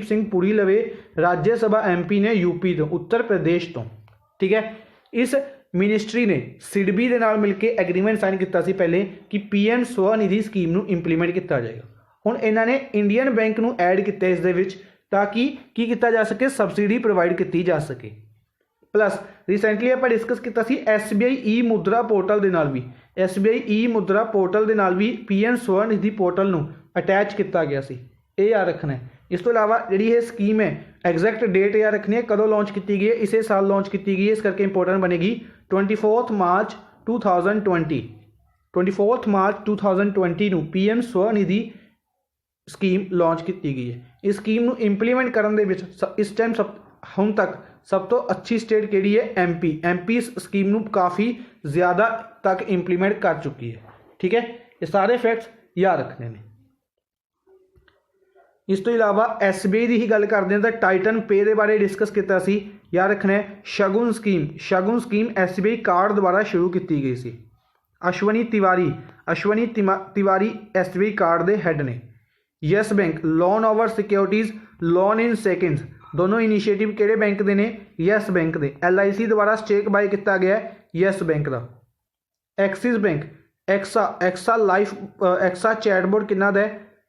S1: सिंह पुरी लवे राज्यसभा MP ने यूपी तो उत्तर प्रदेश तो। ठीक है, इस मिनिस्ट्री ने सिडबी के नाल मिलकर एग्रीमेंट साइन किया सी पहले कि PM स्वनिधि स्कीम नूं इंप्लीमेंट किया जाएगा। हुण इन्हां ने इंडियन बैंक नूं ऐड किया इस दे विच ताकि की किया जा सके सबसिडी प्रोवाइड की जा सके। प्लस रिसेंटली आप डिस्कस किया SBI ई मुद्रा पोर्टल के नाल भी PM स्वनिधि पोर्टल नूं अटैच किया गया सी। ये याद रखना है। इस तो इलावा जी ये स्कीम है एग्जैक्ट डेट याद रखनी है कदों लॉन्च की गई है, इसे साल लॉन्च की गई है, इस करके इंपोर्टेंट बनेगी 24 मार्च 2020 नूं PM स्वनिधि स्कीम लॉन्च की गई है। इस स्कीम नूं इंप्लीमेंट करने दे विच इस टाइम हुण तक सब तो अच्छी स्टेट किहड़ी है MP इस स्कीम नूं काफ़ी ज़्यादा तक इंप्लीमेंट कर चुकी है। ठीक है, ये सारे फैक्ट्स याद रखने ने। इस तो इलावा SBI की ही गल करते हैं तो टाइटन पे के बारे डिस्कस किया सी। याद रखना है शगुन स्कीम SBI कार्ड द्वारा शुरू की गई सी। अश्वनी तिवारी SBI कार्ड के हैड ने। Yes bank loan over securities loan in seconds दोनों इनिशिएटिव किहड़े बैंक के ने? यस बैंक के। LIC द्वारा स्टेक बाय किया गया यस बैंक का। एक्सिस बैंक एक्सा चैटबोर्ड किन्ना दा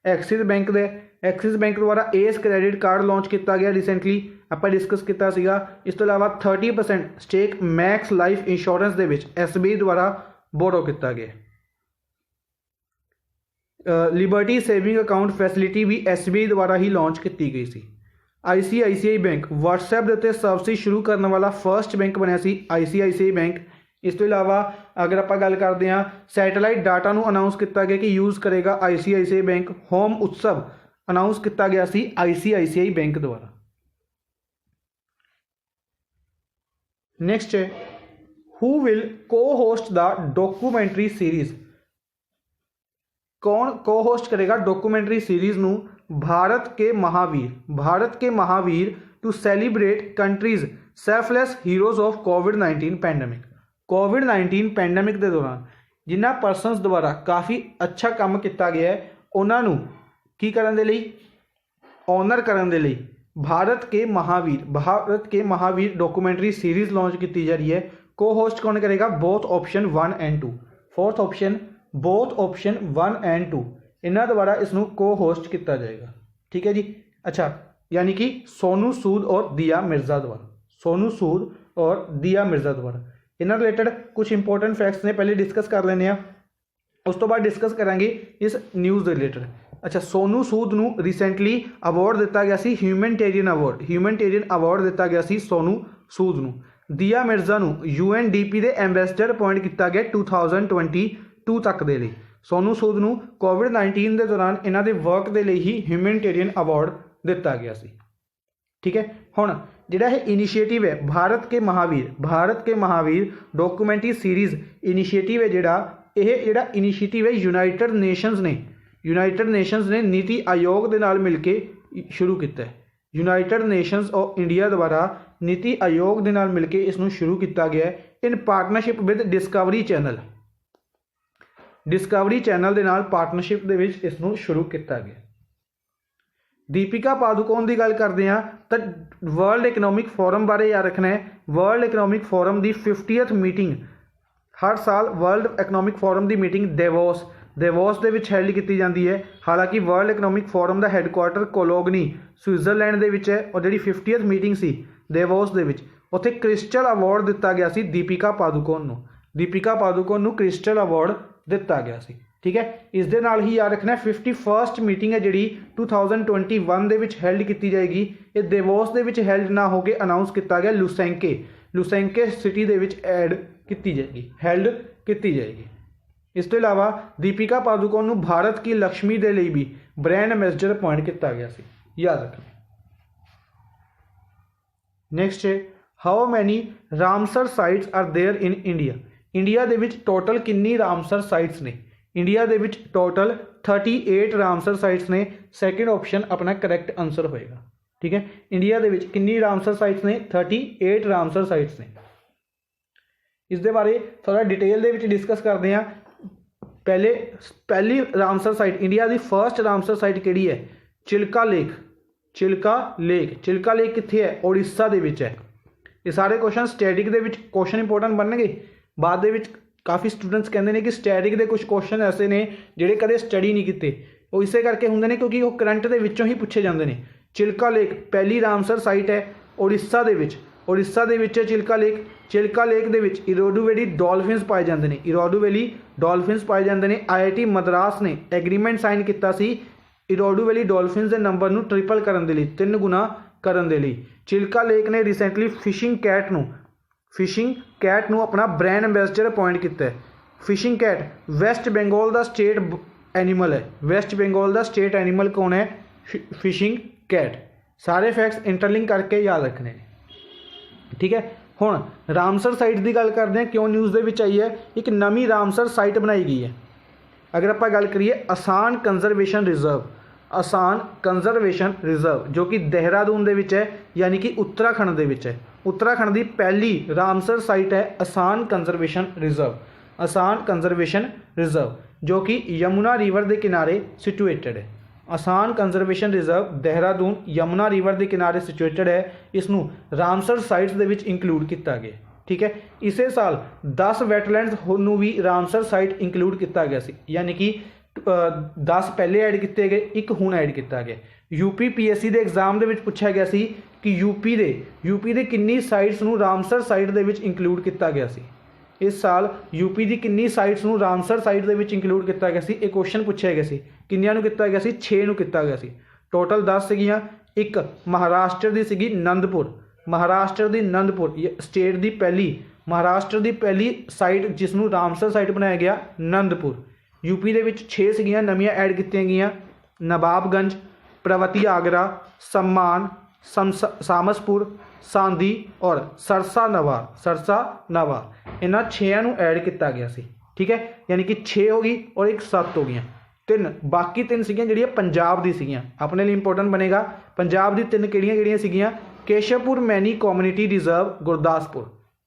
S1: एक्सिस बैंक दे। एक्सिस बैंक द्वारा एस क्रेडिट कार्ड लॉन्च किया गया रिसेंटली आप डिस्कस किया सीगा। इस तो इलावा 30% स्टेक मैक्स लाइफ इंश्योरेंस दे विच SBI द्वारा बोरो किया गया। लिबर्टी सेविंग अकाउंट फैसिलिटी भी SBI द्वारा ही लॉन्च की गई सी। ICICI बैंक WhatsApp के उत्ते सर्विस शुरू करने वाला फर्स्ट बैंक बनया सी ICICI बैंक। इस तो इलावा अगर आप गल करते हैं सैटेलाइट डाटा नूं अनाउंस किया गया कि यूज़ करेगा ICICI bank. Home Utsav announce किया गया सी ICICI बैंक द्वारा। नेक्स्ट है हु विल को होस्ट द डॉक्यूमेंट्री सीरीज। कौन को होस्ट करेगा डॉक्यूमेंट्री सीरीज नूं? भारत के Mahavir to celebrate country's selfless heroes of कोविड-19 पैंडमिक। कोविड-19 पैंडमिक के दौरान जिन्हां परसनस द्वारा काफ़ी अच्छा काम किया गया है उन्होंने की करने दे लई ऑनर करने दे लई भारत के महावीर डॉक्यूमेंट्री सीरीज लॉन्च की जा रही है। को होस्ट कौन करेगा? Both option 1 and 2। Fourth option both option 1 and 2 इन्हों द्वारा इसनों को होस्ट किया जाएगा। ठीक है जी। अच्छा, यानी कि सोनू सूद और दिया मिर्जा द्वारा इन्होंने रिलेटेड कुछ इंपोर्टेंट फैक्ट्स ने पहले डिस्कस कर लेने। उस तो बाद डिस्कस करांगे इस न्यूज़ के रिलेटेड। अच्छा, सोनू सूद नूं रिसेंटली अवार्ड दिता गया सी ह्यूमैनिटेरियन अवार्ड दिता गया सी सोनू सूद नूं। दिया मिर्जा नूं UNDP के एंबेसडर अपॉइंट किया गया 2022 तक दे लई। सोनू सूद नूं कोविड-19 के दौरान इन्हां दे वर्क के लिए ही ह्यूमैनिटेरियन अवार्ड दिता गया सी। ठीक है, हुण जिहड़ा ये इनिशिएटिव है भारत के महावीर डॉक्यूमेंट्री सीरीज इनिशिएटिव है जिहड़ा इनिशिएटिव है यूनाइटेड नेशनस ने नीति आयोग के नाल मिल के शुरू किया है। यूनाइटेड नेशनस ऑफ इंडिया द्वारा नीति आयोग के नाल मिलकर इसनूं शुरू किया गया है in partnership with discovery channel के नाल पार्टनरशिप दे विच इसनूं शुरू किया गया। दीपिका पादुकोण की गल करते हैं तो वर्ल्ड इकनॉमिक फोरम बारे याद रखना है। वर्ल्ड इकनॉमिक फोरम की 50th मीटिंग हर साल वर्ल्ड इकनॉमिक फोरम की मीटिंग देवोस के हैल्ड की जाती है। हालांकि वर्ल्ड इकनॉमिक फोरम का हैडकुआटर कोलोगनी स्विट्जरलैंड के है और जी 50th मीटिंग सी देवोस के उत्थे क्रिस्टल अवार्ड दिता गया सी दीपिका पादुकोण नूं क्रिस्टल अवार्ड ਦਿੱਤਾ ਗਿਆ ਸੀ। ठीक है, इस दे नाल ही याद रखना 51st मीटिंग है जिहड़ी 2021 दे विच हैल्ड की जाएगी। ये देवोस दे विच हैल्ड ना हो के अनाउंस किया गया लुसेंके सिटी दे विच हैल्ड की जाएगी। इस तो इलावा दीपिका पादुकोण नूं भारत की लक्ष्मी दे लई भी ब्रांड एम्बेसडर अपॉइंट किया गया सी, याद रखना। नेक्स्ट है how many Ramsar sites are there in India. India दे विच टोटल कितनी रामसर साइट्स ने? इंडिया दे विच टोटल 38 रामसर साइट्स ने। सैकेंड ऑप्शन अपना करैक्ट आंसर होएगा। ठीक है, इंडिया दे विच कितनी रामसर साइट्स ने? 38 रामसर साइट्स ने। इस दे बारे थोड़ा डिटेल दे विच डिस्कस करते हैं। पहली रामसर साइट इंडिया की फर्स्ट रामसर साइट किहड़ी है? चिल्का लेक कित्थे है? उड़ीसा दे विच है। ये सारे question static they which question important बननगे। बाद दे विच काफ़ी स्टूडेंट्स कहते हैं कि स्टैटिक के कुछ क्वेश्चन ऐसे ने जिहड़े कदे स्टडी नहीं किए, वो इसे करके होंगे ने क्योंकि वो करंट के विचों ही पूछे जाते हैं। चिल्का लेक पहली रामसर साइट है उड़ीसा दे विच चिल्का लेक दे विच इरोडू वैली डॉल्फिन्स पाए जाते हैं। IIT मद्रास ने एग्रीमेंट साइन किया सी इरोडू वैली डॉल्फिन्स के नंबर नूं ट्रिपल करने के लिए, 3 गुना करने के लिए। चिल्का लेक ने रिसेंटली फिशिंग कैट नूं अपना ब्रांड एम्बेसडर अपॉइंट किया है। फिशिंग कैट वैस्ट बंगाल का स्टेट एनीमल है। वेस्ट बंगाल का स्टेट एनीमल कौन है? Fishing cat. सारे फैक्ट्स इंटरलिंक करके याद रखने। ठीक है, हुण रामसर साइट की गल करते हैं, क्यों न्यूज़ दे विच आई है। एक नवी रामसर साइट बनाई गई है। अगर आप गल करिए आसान कंजरवेशन रिजर्व जो कि देहरादून दे विच है, यानी कि उत्तराखंड दे विच है। उत्तराखंड की पहली रामसर साइट है आसान कंजरवेशन रिजर्व जो कि यमुना रिवर के किनारे सिचुएटेड है। Asan conservation reserve Dehradun Yamuna river के किनारे सिचुएटेड है। इसनूं रामसर साइट्स दे विच इंक्लूड किया गया। ठीक है, इसे साल 10 वैटलैंड्स नूं भी रामसर साइट इंक्लूड किया गया सी, यानी कि 10 पहले ऐड किए गए, एक हुण ऐड किया गया। UPPSC के एग्जाम के पूछा गया सी कि यूपी दे कितनी साइट्स नूं रामसर साइट दे विच इंक्लूड किया गया सी। इस साल यूपी की कितनी साइट्स नूं रामसर साइट दे विच इंक्लूड किया गया सी। एक क्वेश्चन पूछा गया सी, किन्नियां नूं किया गया सी? 6 नूं किया गया सी। टोटल 10 सीगियां। एक महाराष्ट्र की सीगी नंदपुर स्टेट की पहली महाराष्ट्र की पहली साइट जिसनूं रामसर साइट बनाया गया नंदपुर। यूपी दे विच 6 सीगियां नवीं ऐड कीतियां गईयां। नवाबगंज, प्रवती आगरा, सम्मान, सामसपुर, सांदी और सरसा नवार इन्हां 6 नूं ऐड किया गया सी। ठीक है, यानी कि 6 हो गई और एक 7 हो गई। 3 बाकी 3 सीगियां जिहड़ियां पंजाब दी सीगियां, अपने लिए इंपोर्टेंट बनेगा। पंजाब दी 3 किहड़ियां सीगियां? Keshopur Miani community reserve Gurdaspur,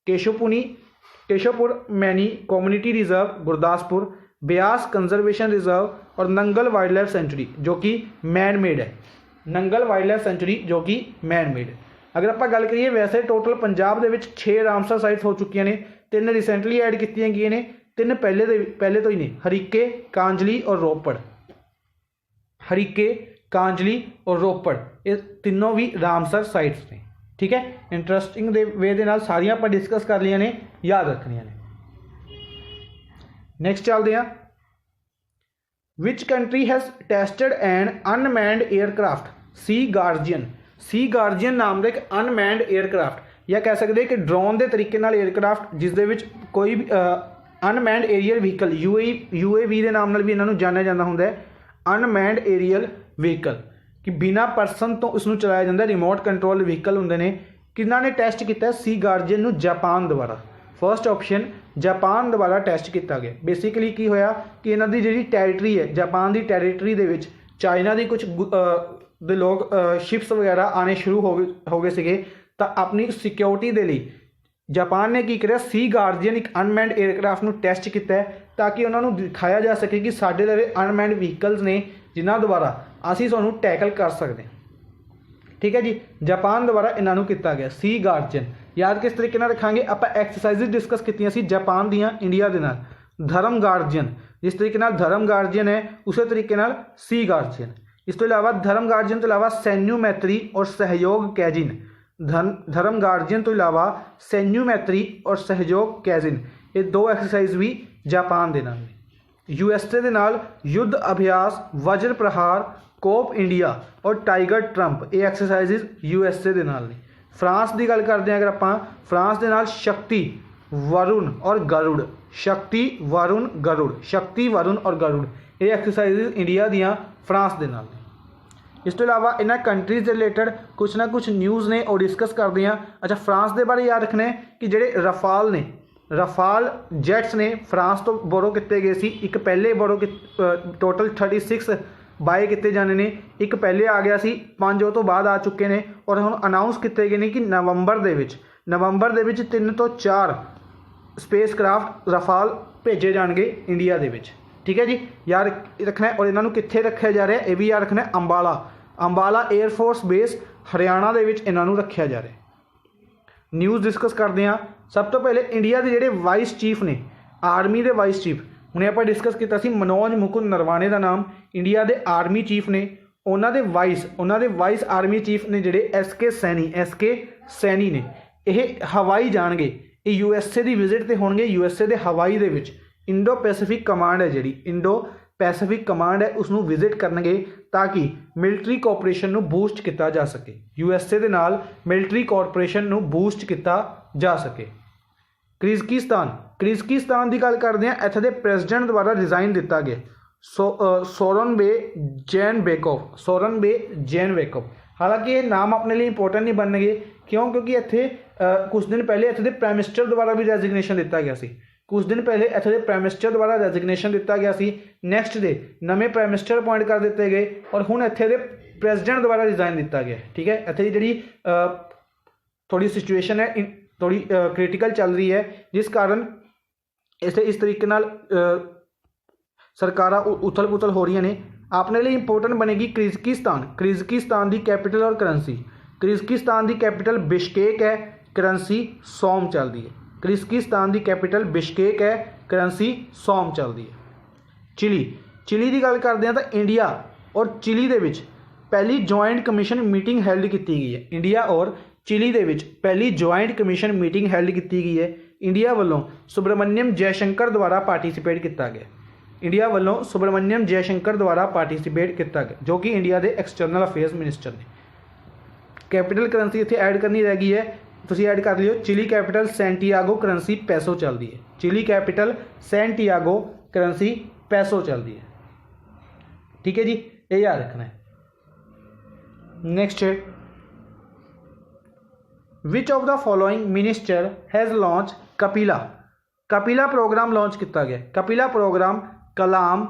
S1: Keshopur Miani community reserve Gurdaspur, Beas conservation reserve और नंगल वाइल्ड लाइफ सेंचुरी जो कि मैन मेड है। अगर आप गल करिए वैसे टोटल पंजाब दे विच 6 रामसर साइट्स हो चुकी ने। 3 रिसेंटली ऐड की गई ने, 3 पहले तो ही ने, हरीके, कांजली और रोपड़। ये तीनों भी रामसर साइट्स ने। ठीक है, इंटरस्टिंग दे वे दे नाल सारियां आपां डिस्कस कर लिया ने, याद रखनियां ने। नेक्स्ट चलते हैं। Which country has tested an unmanned aircraft sea guardian नाम का एक अनमैंड एयरक्राफ्ट, या कह सकते हैं कि ड्रोन के तरीके नाल एयरक्राफ्ट जिस दे विच कोई भी अनमैंड एरियल व्हीकल UAV के नाम नाल भी इन्हों जानिया जाता होंगे। अनमैंड एरियल व्हीकल कि बिना परसन तो इसनूं चलाया जाता, रिमोट कंट्रोल व्हीकल होंगे ने। किन्हां ने टेस्ट किया? सी गार्जियन नूं जापान द्वारा। फर्स्ट ऑप्शन जापान द्वारा टेस्ट किया गया। बेसिकली की होया कि इन्हां दी जिहड़ी टैरीटरी है, जापान की टैरीटरी दे विच चाइना की कुछ दे लोग शिप्स वगैरह आने शुरू हो गए सीगे, तो अपनी सिक्योरिटी के लिए जापान ने की करा? सी गार्जियन एक अनमैंड एयरक्राफ्ट नूं टेस्ट किया है ताकि उन्होंने दिखाया जा सके कि साडे लवे अनमैंड व्हीकल्स ने जिन्हां द्वारा असीं तुहानूं टैकल कर सकते हैं। ठीक है जी, जापान द्वारा इन्हों किया गया सी गार्जियन। याद किस तरीके रखांगे? आप एक्सरसाइज डिस्कस की सी जापान दियां इंडिया के नाल। धर्म गार्जियन, जिस तरीके धर्म गार्जियन है उस तरीके सी गार्जियन। इस तो इलावा धर्म गार्जियन तो इलावा सैन्यू मैत्री और सहयोग कैजिन। धर्म गार्जियन तो इलावा सैन्यू मैत्री और सहयोग कैजिन, ये 2 एक्सरसाइज भी जापान दे नाल। यूएसए ਦੇ ਨਾਲ युद्ध अभ्यास वज्र प्रहार कोप इंडिया और टाइगर ट्रंप ये एक्सरसाइजिज यूएसए ਦੇ ਨਾਲ ਨੇ। फ्रांस की गल करते हैं अगर आप फ्रांस के नाल शक्ति वरुण और गरुड़, शक्ति वरुण गरुड़, शक्ति वरुण और गरुड़ ये एक्सरसाइजिज इंडिया दियाँ फ्रांस के नाल। इस तो इलावा इन्होंने कंट्रीज़ के रिलेटेड कुछ ना कुछ न्यूज़ ने और डिस्कस करते हैं। अच्छा फ्रांस के बारे याद रखना है कि जोड़े रफाल ने रफाल जैट्स ने फ्रांस तो बोरो किए गए सी। एक पहले बोरो टोटल 36 बाय किए जाने ने, एक पहले आ गया सी, 5 वो तो बाद आ चुके हैं और हम अनाउंस किए गए हैं कि नवंबर के 3 तो 4 स्पेस क्राफ्ट रफाल भेजे जाएंगे इंडिया के। ठीक है जी, याद रखना है। और इन्होंने कित्थे रखा जा रहा है ये भी याद रखना है, अंबाला एयरफोर्स बेस हरियाणा के इन्हों रखा जा रहा है। न्यूज़ डिस्कस करते हैं। सब तो पहले इंडिया के जोड़े वाइस चीफ ने, आर्मी के वाइस चीफ, हमने आप डिस्कस किया मनोज मुकुंद नरवाने का नाम इंडिया के आर्मी चीफ ने। उन्होंने वाइस आर्मी चीफ ने जोड़े एस के सैनी ने, यह हवाई जाएंगे, ये यूएसए की विजिट से होंगे। यूएसए के हवाई के इंडो पैसिफिक कमांड है, जी इंडो पैसिफिक कमांड है उसनों विजिट करनगे ताकि मिलिटरी कोऑपरेशन नूं बूस्ट किया जा सके। यूएसए के नाल मिलिटरी कोऑपरेशन नूं बूस्ट किया जा सके। किर्गिस्तान की गल करते हैं, इत्थे दे प्रेजिडेंट द्वारा रिजाइन दिता गया सोरोनबे जेनबेकोव। हालांकि ये नाम अपने लिए इंपोर्टेंट नहीं बन गए, क्यों? क्योंकि इत्थे कुछ दिन पहले इत्थे दे प्राइम मिनिस्टर द्वारा भी रेजिग्नेशन दिता गया सी। कुछ दिन पहले इत्थे दे प्राइम मिनिस्टर द्वारा रेजिग्नेशन दिता गया सी, नैक्सट डे नवे प्राइम मिनिस्टर अपॉइंट कर दिते गए और हुण इत्थे दे प्रेजिडेंट द्वारा रिजाइन दिता गया। ठीक है, इत्थे दी जिहड़ी थोड़ी सिचुएशन है थोड़ी क्रिटिकल चल रही है, जिस कारण इस तरीके नाल सरकारां उथल पुथल हो रही ने। अपने लिए इंपोर्टेंट बनेगी किर्गिस्तान की कैपिटल और करेंसी। किर्गिस्तान की कैपिटल बिश्केक है, करेंसी सौम चलती है। किर्गिस्तान की कैपिटल बिश्केक है, करेंसी सौम चलती है। चिली की गल करते हैं तो इंडिया और चिली के पहली जॉइंट कमीशन मीटिंग हैल्ड की गई है। इंडिया और चिली के पहली जॉइंट कमीशन मीटिंग हैल्ड की गई है। इंडिया वालों सुब्रमण्यम जयशंकर द्वारा पार्टिसिपेट किया गया। इंडिया वालों सुब्रमण्यम जयशंकर द्वारा पार्टिसिपेट किया गया, जो कि इंडिया के एक्सटर्नल अफेयर्स मिनिस्टर ने। कैपिटल करेंसी इत्थे ऐड करनी रह गई है, तुसीं ऐड कर लियो। चिली कैपिटल सैंटियागो, करेंसी पैसो चलती है। चिली कैपिटल सैंटियागो, करेंसी पैसो चलती है। ठीक है जी, ये याद रखना है। नेक्स्ट है, which of the following minister has launch Kapila programme launch किया गया। Kapila program Kalam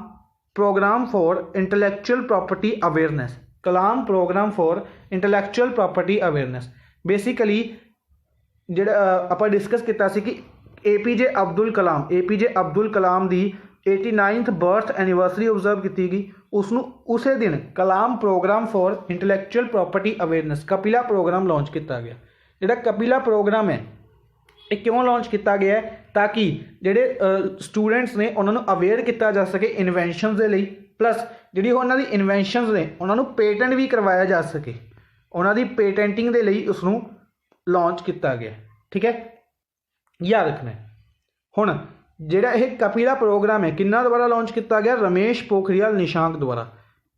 S1: programme for intellectual property awareness. Kalam programme for intellectual property awareness basically जिहड़ा आपां डिस्कस किया कि एपीजे अब्दुल कलाम की 89th बर्थ एनिवर्सरी ऑब्जर्व की गई। उसनों उसे दिन Kalam programme for intellectual property awareness Kapila programme launch किया गया। जिहड़ा कपिला प्रोग्राम है ये क्यों लॉन्च किया गया है? ताकि जिहड़े स्टूडेंट्स ने उन्होंने अवेयर किया जा सके इन्वेंशनस के लिए, प्लस जिहड़ी उन्होंने इन्वेंशनस ने उन्होंने पेटेंट भी करवाया जा सके। उन्होंने पेटेंटिंग के लिए उसनों लॉन्च किया गया। ठीक है, याद रखना है। हुण जिहड़ा यह कपिला प्रोग्राम है किन्ना द्वारा लॉन्च किया गया? रमेश पोखरियाल निशांक द्वारा।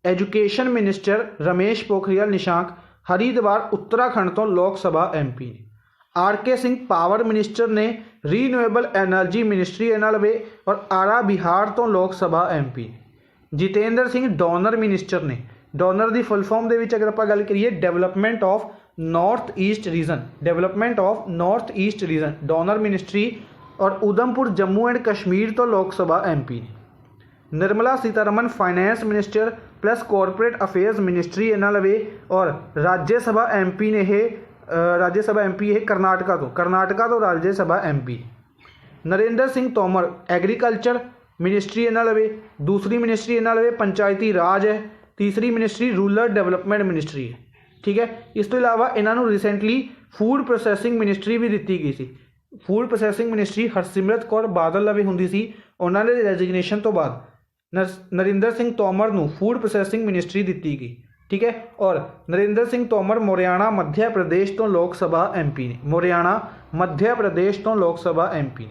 S1: एजुकेशन मिनिस्टर रमेश पोखरियाल निशांक हरिद्वार उत्तराखंड तो लोक सभा MP ने। RK सिंह पावर मिनिस्टर ने रीन्यूएबल एनर्जी मिनिस्ट्री एनएलवे और आरा बिहार तो लोक सभा MP ने। जितेंद्र सिंह डोनर मिनिस्टर ने, डोनर की फुल फॉर्म के अगर आप गल करिए development of north east region donor ministry और उधमपुर जम्मू एंड कश्मीर तो लोक सभा MP ने। Nirmala Sitharaman finance minister plus corporate affairs ministry एनएलवे और राज्यसभा MP ने यह कर्नाटका तो Rajya Sabha MP। Narendra Singh Tomar agriculture ministry एनएलवे, दूसरी मिनिस्ट्री एनएलवे पंचायती राज है, तीसरी मिनिस्ट्री रूरल डेवलपमेंट मिनिस्ट्री है। ठीक है, इस तो इलावा इन्होंने रिसेंटली फूड प्रोसैसिंग मिनिस्ट्री भी दी गई थी। Food processing ministry Harsimrat Kaur Badal लवे होंदी सी, उन्होंने रेजिग्नेशन तो बाद नरेंद्र सिंह तोमर को फूड प्रोसैसिंग मिनिस्ट्री दी गई। ठीक है, और नरेंद्र सिंह तोमर मोरियाणा मध्य प्रदेश तो लोक सभा MP ने।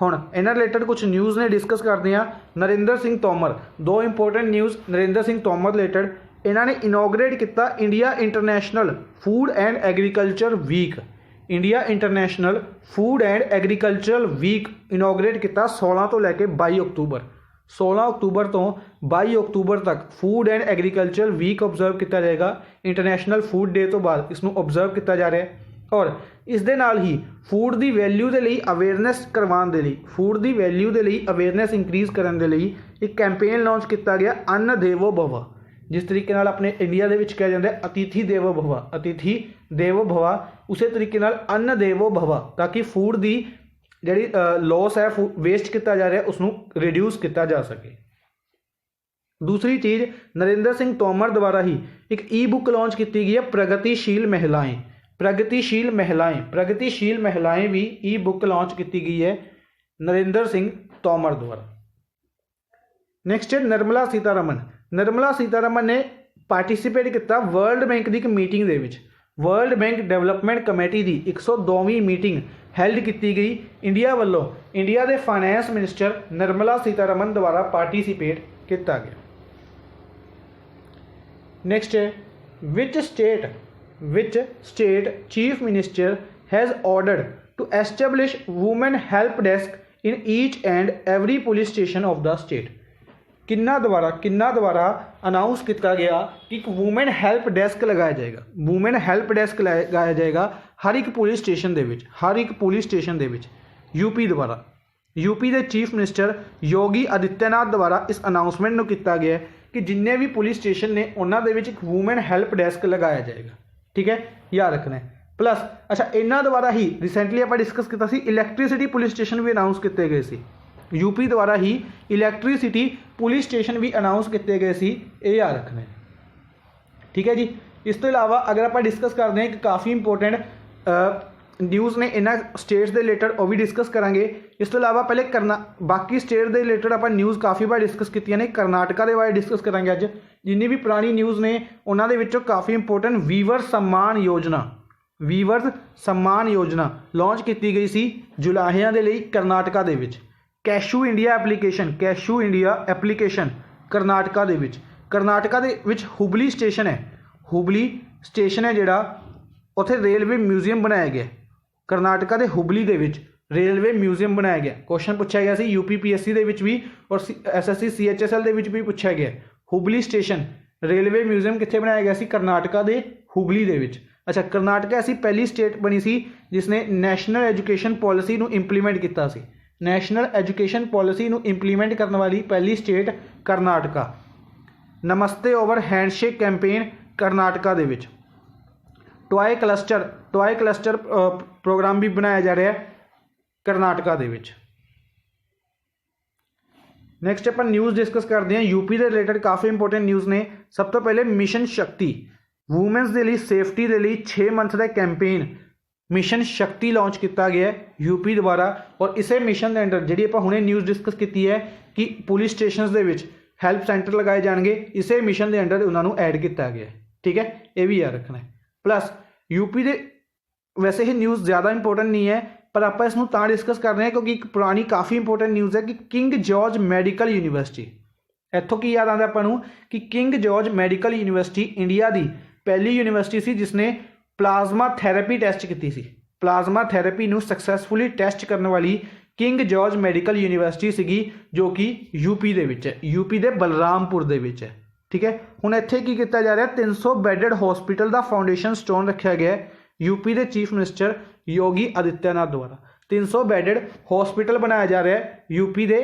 S1: ਹੁਣ ਇਹਨਾਂ ਰਿਲੇਟਡ ਕੁछ न्यूज़ ने डिस्कस करते हैं। नरेंद्र सिंह तोमर, दो important news Narendra Singh Tomar related. इन्होंने इनोग्रेट किया India international food and agriculture week. India international food and agricultural week inaugurate किया 16 तो लैके 22 अक्तूबर। 16 अक्तूबर तो 22 अक्तूबर तक food and agriculture week observe किया जाएगा। इंटरनेशनल फूड डे तो बाद इसनों ऑब्जर्व किया जा रहा है। और इस दे नाल ही फूड की वैल्यू के लिए अवेयरनैस करवाने के लिए, फूड की वैल्यू के लिए अवेयरनैस इंक्रीज़ करने के लिए एक कैंपेन लॉन्च किया गया अन्न देवो भव। जिस तरीके नाल अपने इंडिया के कहा जाता है अतिथि देवो भव, अतिथि देवो भव, उस तरीके नाल अन्न देवो भव, ताकि फूड की जी लॉस है, वेस्ट किया जा रहा है, उसनों रिड्यूस किया जा सके। दूसरी चीज़ नरेंद्र सिंह तोमर द्वारा ही एक ई बुक लॉन्च की गई है प्रगतिशील महिलाएं। प्रगतिशील महिलाएं, प्रगतिशील महिलाएं भी ई बुक लॉन्च की गई है नरेंद्र सिंह तोमर द्वारा। नैक्सट है निर्मला सीतारमन। निर्मला सीतारमन ने पार्टिसिपेट किया वर्ल्ड बैंक की एक मीटिंग के विच। वर्ल्ड बैंक डेवलपमेंट कमेटी की 102वीं मीटिंग हैल्ड की गई इंडिया वालों। इंडिया के फाइनैंस मिनिस्टर निर्मला सीतारमन द्वारा पार्टिसिपेट किया गया। नैक्सट है which state chief minister has ordered to establish women help desk in each and every police station of the state। किन्ना द्वारा अनाउंस किया गया कि एक वूमेन हैल्प डेस्क लगाया जाएगा। वूमेन हैल्प डेस्क लगाया जाएगा हर एक पुलिस स्टेशन के, हर एक पुलिस स्टेशन के। यूपी द्वारा, यूपी के चीफ मिनिस्टर योगी आदित्यनाथ द्वारा इस अनाउंसमेंट को किया गया कि जिन्ने भी पुलिस स्टेशन ने उन्होंने एक वूमेन हैल्प डेस्क लगाया जाएगा। ठीक है, याद रखना है। प्लस अच्छा इन्हों द्वारा ही रिसेंटली आप डिस्कस किया सी इलैक्ट्रीसिटी पुलिस स्टेशन भी अनाउंस किए गए सी। यूपी द्वारा ही इलैक्ट्रीसिटी पुलिस स्टेशन भी अनाउंस किए गए सी, ये याद रखना है। ठीक है जी। इस तो इलावा अगर आप डिस्कस करते हैं कि काफ़ी इंपोर्टेंट न्यूज़ ने इन्होंने स्टेट्स के रिलेटेड वो भी डिस्कस करांगे। इस तो इलावा पहले बाकी स्टेट के रिलेटेड आप न्यूज़ काफ़ी बार डिस्कस की ने। कर्नाटका के बारे डिस्कस करांगे अज। जिन्नी भी पुरानी न्यूज़ ने उन्होंने विचों काफ़ी important viewers Samman Yojana, viewers Samman Yojana launch की गई सी जुलाहियां के लिए कर्नाटका के विच। Cashew India application, cashew India application Karnataka के विच। कर्नाटका के विच हुबली स्टेशन है, हुबली स्टेशन है जिहड़ा उत्थे रेलवे म्यूजियम बनाया गया। कर्नाटका के हुबली के विच रेलवे म्यूजियम बनाया गया। क्वेश्चन पूछा गया सी यूपीपीएससी के विच भी और एसएससी सीएचएसएल के विच भी पूछा गया। हुबली स्टेशन रेलवे म्यूजियम कित्थे बनाया गया सी? कर्नाटका के हुबली के विच। अच्छा, कर्नाटका ऐसी पहली स्टेट बनी सी जिसने नैशनल एजुकेशन पॉलिसी नूं इंप्लीमेंट किया सी। नैशनल एजुकेशन पॉलिसी नूं इंप्लीमेंट करने वाली पहली स्टेट कर्नाटका। नमस्ते ओवर हैंडशेक कैंपेन कर्नाटका दे विच। टॉय क्लस्टर प्रोग्राम भी बनाया जा रहा है कर्नाटका दे विच। नैक्सट अपन न्यूज़ डिस्कस करते हैं यूपी के रिलेटेड काफ़ी इंपोर्टेंट न्यूज़ ने। सब तो पहले मिशन शक्ति, वूमेंस के लिए सेफ्टी के लिए 6 मंथ का कैंपेन मिशन शक्ति लॉन्च किया गया है यूपी द्वारा। और इसे मिशन के अंडर जी आप हुणे न्यूज़ डिस्कस की है कि पुलिस स्टेशन के विच हैल्प सेंटर लगाए जाएंगे, इसे मिशन के अंडर उन्होंने ऐड किया गया है। ठीक है, ये भी याद रखना है। प्लस यूपी के वैसे ही न्यूज़ ज़्यादा इंपोर्टेंट नहीं है पर आप इसनूं तां डिस्कस कर रहे हैं क्योंकि एक पुरानी काफ़ी इंपोर्टेंट न्यूज़ है कि किंग जॉर्ज मैडिकल यूनिवर्सिटी, इत्थों की याद आता आपां कि king George medical university India की पहली यूनिवर्सिटी सी जिसने प्लाज्मा थैरेपी टेस्ट की सी। प्लाज्मा थैरेपी नूं सक्सैसफुली टेस्ट करने वाली किंग जॉर्ज मैडिकल यूनिवर्सिटी सीगी जो कि यूपी दे विच है, यूपी के बलरामपुर दे विच है। ठीक है, हुण इत्थे की किया जा रहा है 300 बैडेड हॉस्पिटल का फाउंडेशन स्टोन रखा गया है यूपी के चीफ मिनिस्टर योगी आदित्यनाथ द्वारा। 300 बैडेड हॉस्पिटल बनाया जा रहा है यूपी के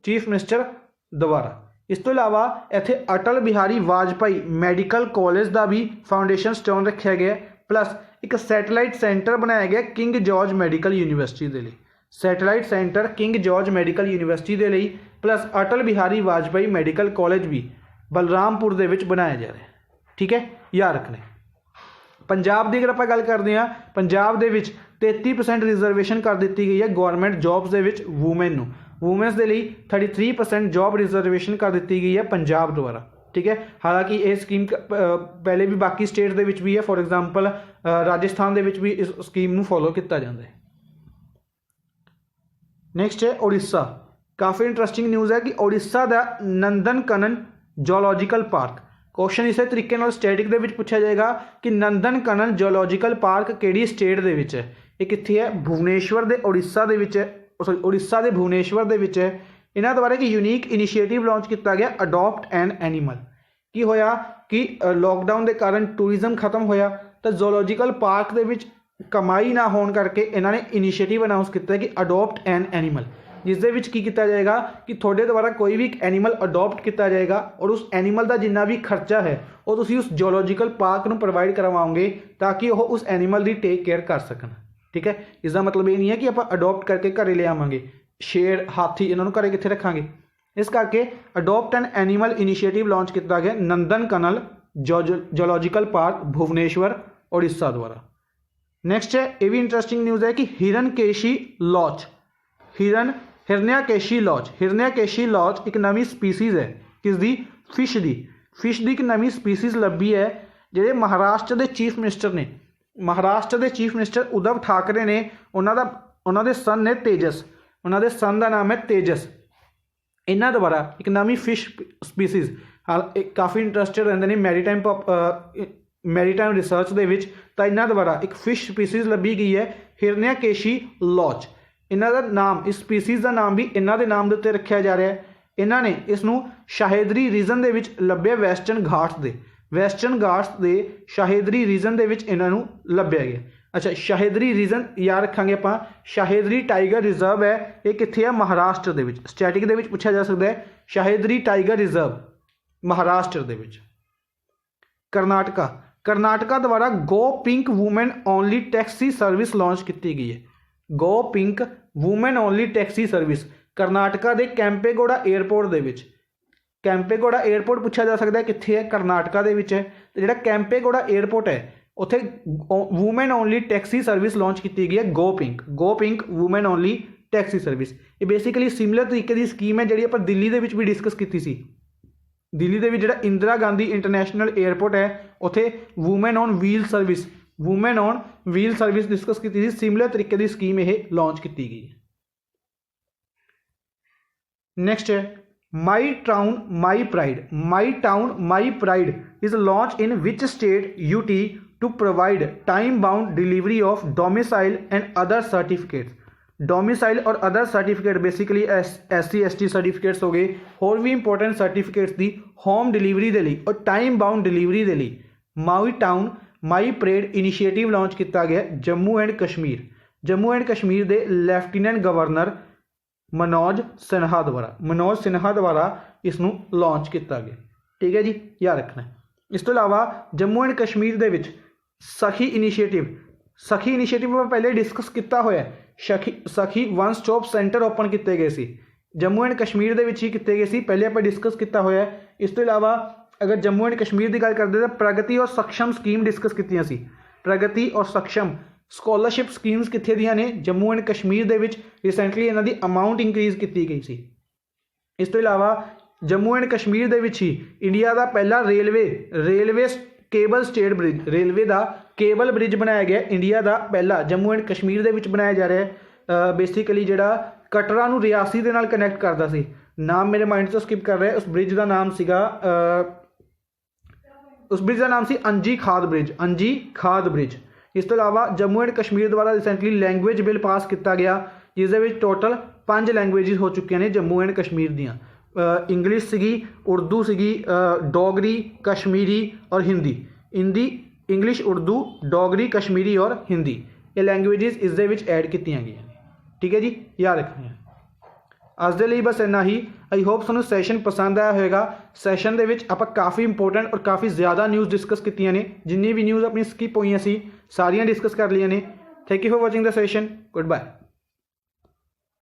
S1: चीफ मिनिस्टर द्वारा। इस तो इलावा इत्थे अटल बिहारी वाजपेयी मैडिकल कॉलेज का भी फाउंडेशन स्टोन रखा गया। प्लस एक सैटेलाइट सेंटर बनाया गया किंग जॉर्ज मैडिकल यूनिवर्सिटी के लिए। Satellite centre king George medical university के लिए plus Atal Bihari Vajpayee medical college भी बलरामपुर के विच बनाया जा रहा है। ठीक है, याद रखना। पंजाब की अगर आप गल करते हैं, पंजाब के 33% रिजर्वेशन कर दी गई है गौरमेंट जॉब्स के विच वूमेन नूं। वूमेंस के लिए 33% जॉब रिजर्वेशन कर दी गई है पंजाब द्वारा। ठीक है, हालांकि ये स्कीम पहले भी बाकी स्टेट के भी है, फॉर एग्जाम्पल राजस्थान के भी इस स्कीम नूं फॉलो किया जाता है। नैक्सट है उड़ीसा। काफ़ी इंटरेस्टिंग न्यूज़ है कि उड़ीसा का नंदनकनन जोलॉजिकल पार्क। क्वेश्चन इस तरीके नाल स्टैटिक दे विच पूछा जाएगा कि नंदनकनन जोलॉजिकल पार्क किहड़ी स्टेट दे विच है। ये कित्थे है? भुवनेश्वर दे उड़ीसा दे विच है, सॉरी उड़ीसा दे भुवनेश्वर दे विच है। इन्हां द्वारा एक यूनीक इनिशिएटिव लॉन्च किया गया अडॉप्ट एन एनीमल। की होया कि लॉकडाउन के कारण टूरिज्म खत्म होया तो जोलॉजिकल पार्क दे विच कमाई ना होने करके इन्होंने इनिशिएटिव अनाउंस किया कि अडॉप्ट एन एनीमल, जिस दे विच की किया जाएगा कि थोड़े द्वारा कोई भी एक एनीमल अडॉप्ट किया जाएगा और उस एनीमल का जिन्ना भी खर्चा है वो तुसीं उस जोलॉजिकल पार्क में प्रोवाइड करवाओगे ताकि वह उस एनीमल की टेक केयर कर सकन। ठीक है, इसका मतलब ये नहीं है कि आप अडॉप्ट करके घरे ले आवांगे, शेर हाथी इन्होंने घरे कित्थे रखांगे। इस करके adopt an animal initiative launch किया गया नंदनकनन जोलॉजिकल पार्क भुवनेश्वर उड़ीसा द्वारा। नैक्सट है, ये भी इंटरेस्टिंग न्यूज़ है कि हिरण्यकेशी लॉच, हिरण्यकेशी लॉच एक नवी स्पीसीज़ है किसदी? फिश दी एक नवी स्पीसीज़ लभी है जिहड़े महाराष्ट्र के चीफ मिनिस्टर उद्धव ठाकरे ने उन्होंने सन ने तेजस, उन्होंने सन का नाम है तेजस। इन्हों द्वारा एक नवी फिश स्पीसीज़ काफ़ी इंटरस्टेड रहते हैं मैरीटाइम रिसर्च के विच, तो इन्हों द्वारा एक फिश स्पीसीज़ लभी गई है हिरण्यकेशी लॉच। इन्हों का नाम, इस स्पीसीज़ का नाम भी इन्हों के नाम के उत्ते रखा जा रहा है। इन्होंने इसनों शाहेदरी रीजन के विच लभ्या वेस्टर्न घाट्स के शाहेदरी रीजन के विच इन्हों लभ्या गया। अच्छा, शाहेदरी रीजन याद रखांगे आप, शाहेदरी टाइगर रिजर्व है, ये कित्थे है? महाराष्ट्र दे विच। स्टैटिक दे विच पूछा जा सकता है शाहेदरी टाइगर रिजर्व महाराष्ट्र दे विच। कर्नाटका द्वारा go pink women only taxi service launch की गई है। Go pink women only taxi service Karnataka के कैंपेगौड़ा एयरपोर्ट दे विच। कैंपेगौड़ा एयरपोर्ट पूछा जा सकता है कित्थे है? कर्नाटका दे विच है। तो जिहड़ा कैंपेगौड़ा एयरपोर्ट है उत्थे women only taxi service launch की गई है go pink women only taxi service. ये बेसिकली सिमिलर तरीके की स्कीम है जी आप दिल्ली के भी डिस्कस की सी। दिल्ली के जो इंदिरा गांधी इंटरनेशनल एयरपोर्ट है उत्थे women on wheel service discuss की। सिमिलर तरीके की स्कीम यह लॉन्च की गई है। नैक्सट है my town my pride is launch in which state UT to provide time bound delivery of domicile and other certificates. Domicile और other certificate basically SC ST certificates हो गए, होर भी इंपोर्टेंट सर्टिफिकेट्स की होम डिलीवरी के लिए और time bound delivery के लिए my town my pride initiative launch किया गया जम्मू एंड कश्मीर के लैफ्टिनेंट गवर्नर मनोज सिन्हा द्वारा इसनों लॉन्च किया गया। ठीक है जी, याद रखना है। इस तो इलावा जम्मू एंड कश्मीर के सखी इनिशिएटिव पहले डिस्कस किया हुआ है। सखी वन स्टॉप सेंटर ओपन किए गए सी जम्मू एंड कश्मीर के ही किए गए सी, पहले आप डिस्कस किया हुआ है। इस तो इलावा अगर जम्मू एंड कश्मीर की गल करते तो प्रगति और सक्षम स्कीम डिस्कस की सी। प्रगति और सक्षम स्कॉलरशिप स्कीम्स कित्थे दियां ने? जम्मू एंड कश्मीर के रिसेंटली इन्हां दी अमाउंट इंक्रीज की गई सी। इस तो इलावा जम्मू एंड कश्मीर के ही इंडिया का पहला railway cable stayed bridge, railway का केबल ब्रिज बनाया गया इंडिया का पहला जम्मू एंड कश्मीर के बनाया जा रहा है। बेसिकली जिहड़ा कटरा नूं रियासी दे नाल कनैक्ट करता सी, नाम मेरे माइंड तो स्किप कर रहा है, उस ब्रिज का नाम सीगा अंजी खाद ब्रिज। इस तो इलावा जम्मू एंड कश्मीर द्वारा रिसेंटली लैंग्वेज बिल पास किया गया जिसदे टोटल 5 लैंग्वेजेस हो चुकी ने जम्मू एंड कश्मीर दियाँ। इंग्लिश सीगी, उर्दू सीगी, डोगरी, कश्मीरी और हिंदी। इंग्लिश, उर्दू, डोगरी, कश्मीरी और हिंदी ये लैंग्वेजेस इस दे विच ऐड कीतियां गई। ठीक है जी, याद रखना है। अज दे लई बस इन्ना ही। आई होप तुहानूं सैशन पसंद आया होगा। सैशन दे विच आपां काफ़ी इंपोर्टेंट और काफ़ी ज़्यादा न्यूज़ डिस्कस कीतियां ने, जिन्नी भी न्यूज़ अपनी स्किप होईयां सी सारियां डिस्कस कर लियां ने। Thank you for watching the session. Good bye.